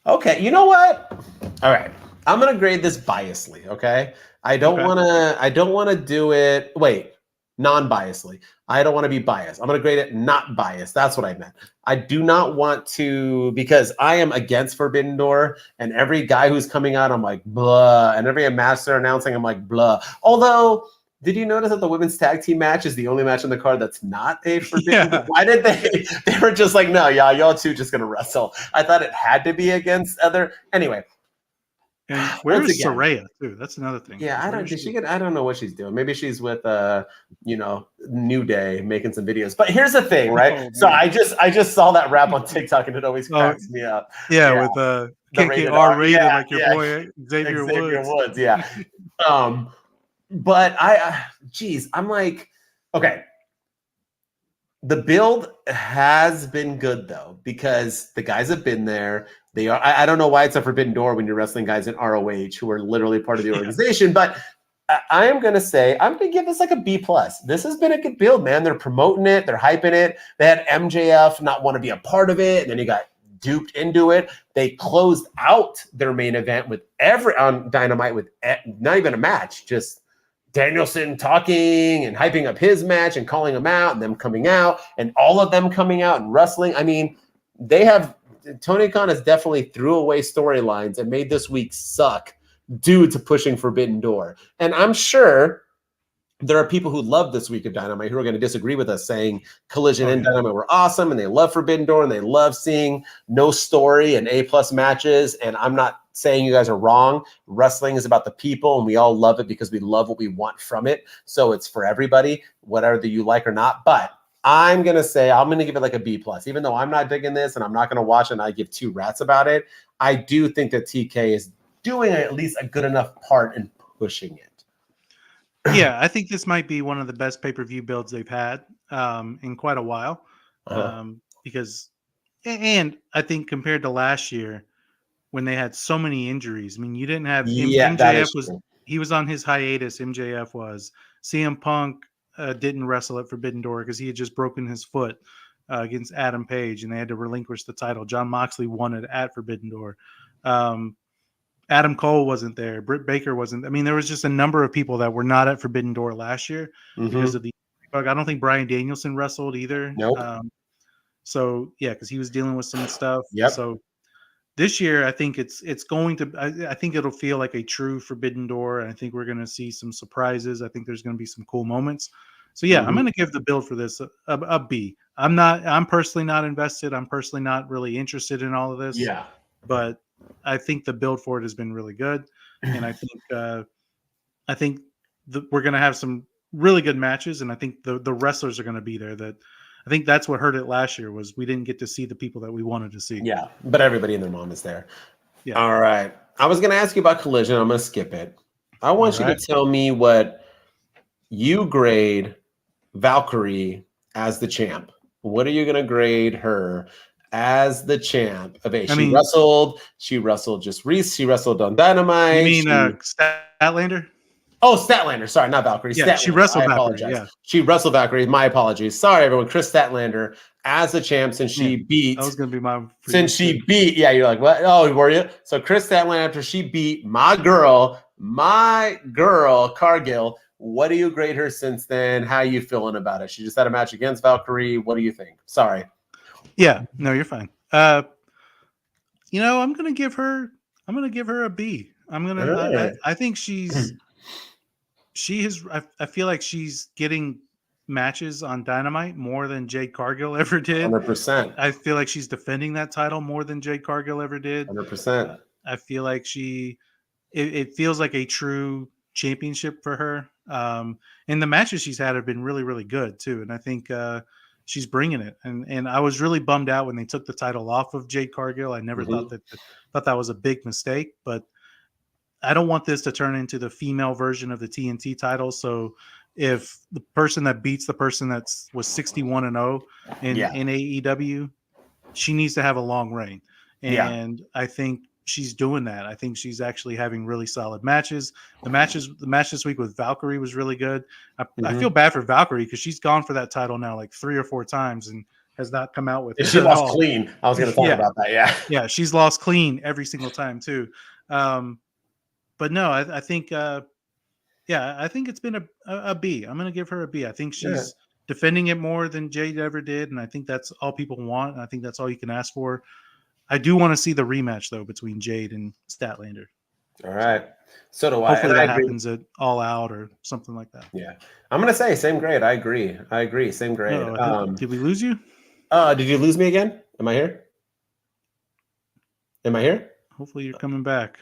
Okay, you know what? All right. I'm gonna grade this biasly, okay? I don't wanna do it. Wait, non-biasly. I don't want to be biased. I'm gonna grade it not biased. That's what I meant. I do not want to, because I am against Forbidden Door, and every guy who's coming out, I'm like, blah. And every match they're announcing, I'm like, blah. Although, did you notice that the women's tag team match is the only match on the card that's not a Forbidden Door? Why did they were just like, no, y'all two just gonna wrestle. I thought it had to be against other. Anyway. And where's Saraya too? That's another thing. Yeah, I don't know what she's doing. Maybe she's with New Day making some videos. But here's the thing, right? So I just saw that rap on TikTok and it always cracks me up. Yeah, with KKR rated like your boy Xavier Woods. Yeah. But I'm like, okay. The build has been good though, because the guys have been there. They are. I don't know why it's a Forbidden Door when you're wrestling guys in ROH who are literally part of the organization. But I am going to give this like a B+. This has been a good build, man. They're promoting it. They're hyping it. They had MJF not want to be a part of it, and then he got duped into it. They closed out their main event on Dynamite with not even a match, just Danielson talking and hyping up his match and calling him out and them coming out and all of them coming out and wrestling. I mean, Tony Khan has definitely threw away storylines and made this week suck due to pushing Forbidden Door. And I'm sure there are people who love this week of Dynamite who are going to disagree with us, saying Collision and Dynamite were awesome and they love Forbidden Door and they love seeing no story and A+ matches. And I'm not saying you guys are wrong. Wrestling is about the people and we all love it because we love what we want from it. So it's for everybody, whatever you like or not. But I'm going to give it like a B+. Even though I'm not digging this and I'm not going to watch it and I give two rats about it, I do think that TK is doing at least a good enough part in pushing it. Yeah, I think this might be one of the best pay-per-view builds they've had in quite a while. Because I think compared to last year when they had so many injuries, I mean, you didn't have MJF he was on his hiatus. MJF was. CM Punk didn't wrestle at Forbidden Door because he had just broken his foot against Adam Page and they had to relinquish the title. John Moxley won it at Forbidden Door. Adam Cole wasn't there. Britt Baker wasn't. I mean, there was just a number of people that were not at Forbidden Door last year because of the bug. I don't think Bryan Danielson wrestled either. Nope. So yeah, because he was dealing with some stuff. Yep. So this year, I think it's going to. I think it'll feel like a true Forbidden Door, and I think we're going to see some surprises. I think there's going to be some cool moments. So yeah, I'm going to give the build for this a B. I'm personally not invested. I'm personally not really interested in all of this. Yeah. But I think the build for it has been really good, and I think we're going to have some really good matches, and I think the wrestlers are going to be there. I think that's what hurt it last year was we didn't get to see the people that we wanted to see. Yeah, but everybody and their mom is there. Yeah. All right. I was going to ask you about Collision. I'm going to skip it. I want you to tell me what you grade Valkyrie as the champ. What are you going to grade her as the champ of A? She wrestled just Reese. She wrestled on Dynamite. You mean Statlander? Oh, Statlander. Sorry, not Valkyrie. Yeah, Statlander. she wrestled I Valkyrie. apologize. Yeah. She wrestled Valkyrie. My apologies. Sorry, everyone. Chris Statlander as the champ since she beat. That was going to be my. Since she beat. Yeah, you're like, what? Oh, were you? So Chris Statlander, after she beat my girl, Cargill. What do you grade her since then? How are you feeling about it? She just had a match against Valkyrie. What do you think? Sorry. Yeah. No, you're fine. I'm going to give her a B. I think I feel like she's getting matches on Dynamite more than Jade Cargill ever did. 100%. I feel like she's defending that title more than Jade Cargill ever did. 100%. I feel like it feels like a true championship for her. And the matches she's had have been really, really good too. And I think she's bringing it. And I was really bummed out when they took the title off of Jade Cargill. I never thought that was a big mistake, but I don't want this to turn into the female version of the TNT title. So if the person that beats the person that was 61-0 in AEW, she needs to have a long reign. And I think she's doing that. I think she's actually having really solid matches. The match this week with Valkyrie was really good. I feel bad for Valkyrie because she's gone for that title now like 3 or 4 times and has not come out with it. She lost clean. I was going to talk about that. Yeah, she's lost clean every single time too. But no, I think I think it's been a B. I'm going to give her a B. I think she's defending it more than Jade ever did, and I think that's all people want, and I think that's all you can ask for. I do want to see the rematch, though, between Jade and Statlander. All right. So do I. Hopefully that happens at All Out or something like that. Yeah. I'm going to say same grade. I agree. Same grade. Did we lose you? Did you lose me again? Am I here? Hopefully you're coming back.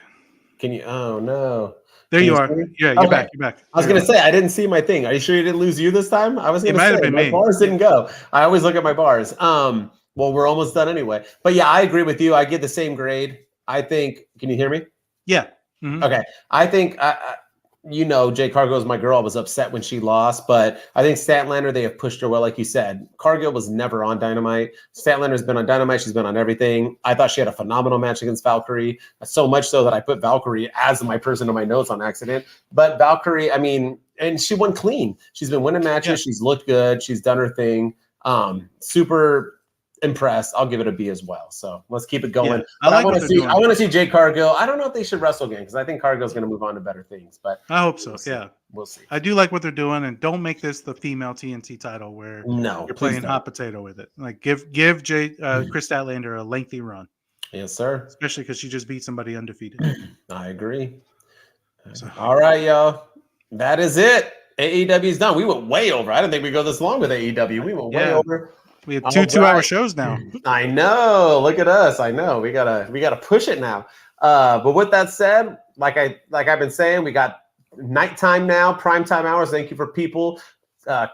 Can you? Oh, no. There you are. Yeah, you're back. You're back. I was going to say, I didn't see my thing. Are you sure you didn't lose you this time? I was going to say, my bars didn't go. I always look at my bars. Well, we're almost done anyway. But yeah, I agree with you. I give the same grade. I think, can you hear me? Yeah. Mm-hmm. Okay. I think, Jade Cargill is my girl. I was upset when she lost, but I think Statlander, they have pushed her well, like you said. Cargill was never on Dynamite. Statlander's been on Dynamite. She's been on everything. I thought she had a phenomenal match against Valkyrie, so much so that I put Valkyrie as my person in my notes on accident. But Valkyrie, and she won clean. She's been winning matches. Yeah. She's looked good. She's done her thing. Super impressed. I'll give it a B as well. So let's keep it going. Yeah, I want to see Jade Cargill. I don't know if they should wrestle again because I think Cargill's going to move on to better things. But I hope so. We'll see. I do like what they're doing, and don't make this the female TNT title where you're playing hot potato with it. Like give Jade Chris Statlander a lengthy run. Yes, sir. Especially because she just beat somebody undefeated. I agree. So. All right, y'all. That is it. AEW is done. We went way over. I didn't think we'd go this long with AEW. We went way over. We have two hour shows now. I know. Look at us. I know. We gotta push it now. But with that said, like I've been saying, we got nighttime now, primetime hours. Thank you for people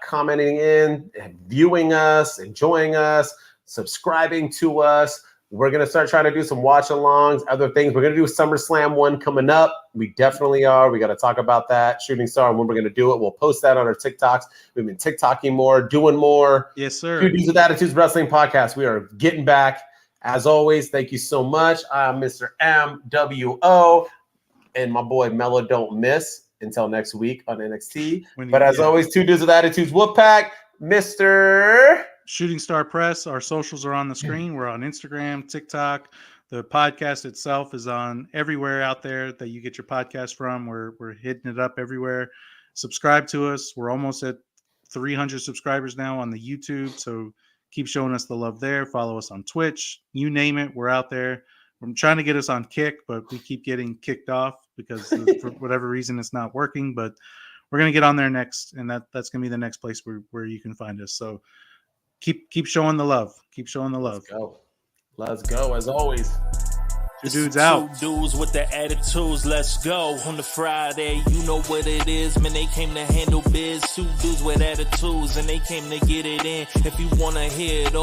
commenting in, viewing us, enjoying us, subscribing to us. We're gonna start trying to do some watch-alongs, other things. We're gonna do a SummerSlam one coming up. We definitely are. We got to talk about that Shooting Star and when we're gonna do it. We'll post that on our TikToks. We've been TikToking more, doing more. Yes, sir. Two Dudes with Attitudes Wrestling Podcast. We are getting back. As always, thank you so much. I'm Mr. MWO, and my boy Mello don't miss until next week on NXT. But as always, Two Dudes with Attitudes Wolfpack, Mr. Shooting Star Press. Our socials are on the screen. We're on Instagram, TikTok. The podcast itself is on everywhere out there that you get your podcast from. We're hitting it up everywhere. Subscribe to us. We're almost at 300 subscribers now on the YouTube. So keep showing us the love there. Follow us on Twitch. You name it, we're out there. I'm trying to get us on Kick, but we keep getting kicked off because for whatever reason it's not working. But we're going to get on there next, and that's going to be the next place where you can find us. So keep showing the love. Keep showing the love. Let's go as always. Two dudes out. Two dudes with the attitudes, let's go. On the Friday, you know what it is, man, they came to handle biz. Two dudes with attitudes, and they came to get it in. If you want to hear it all.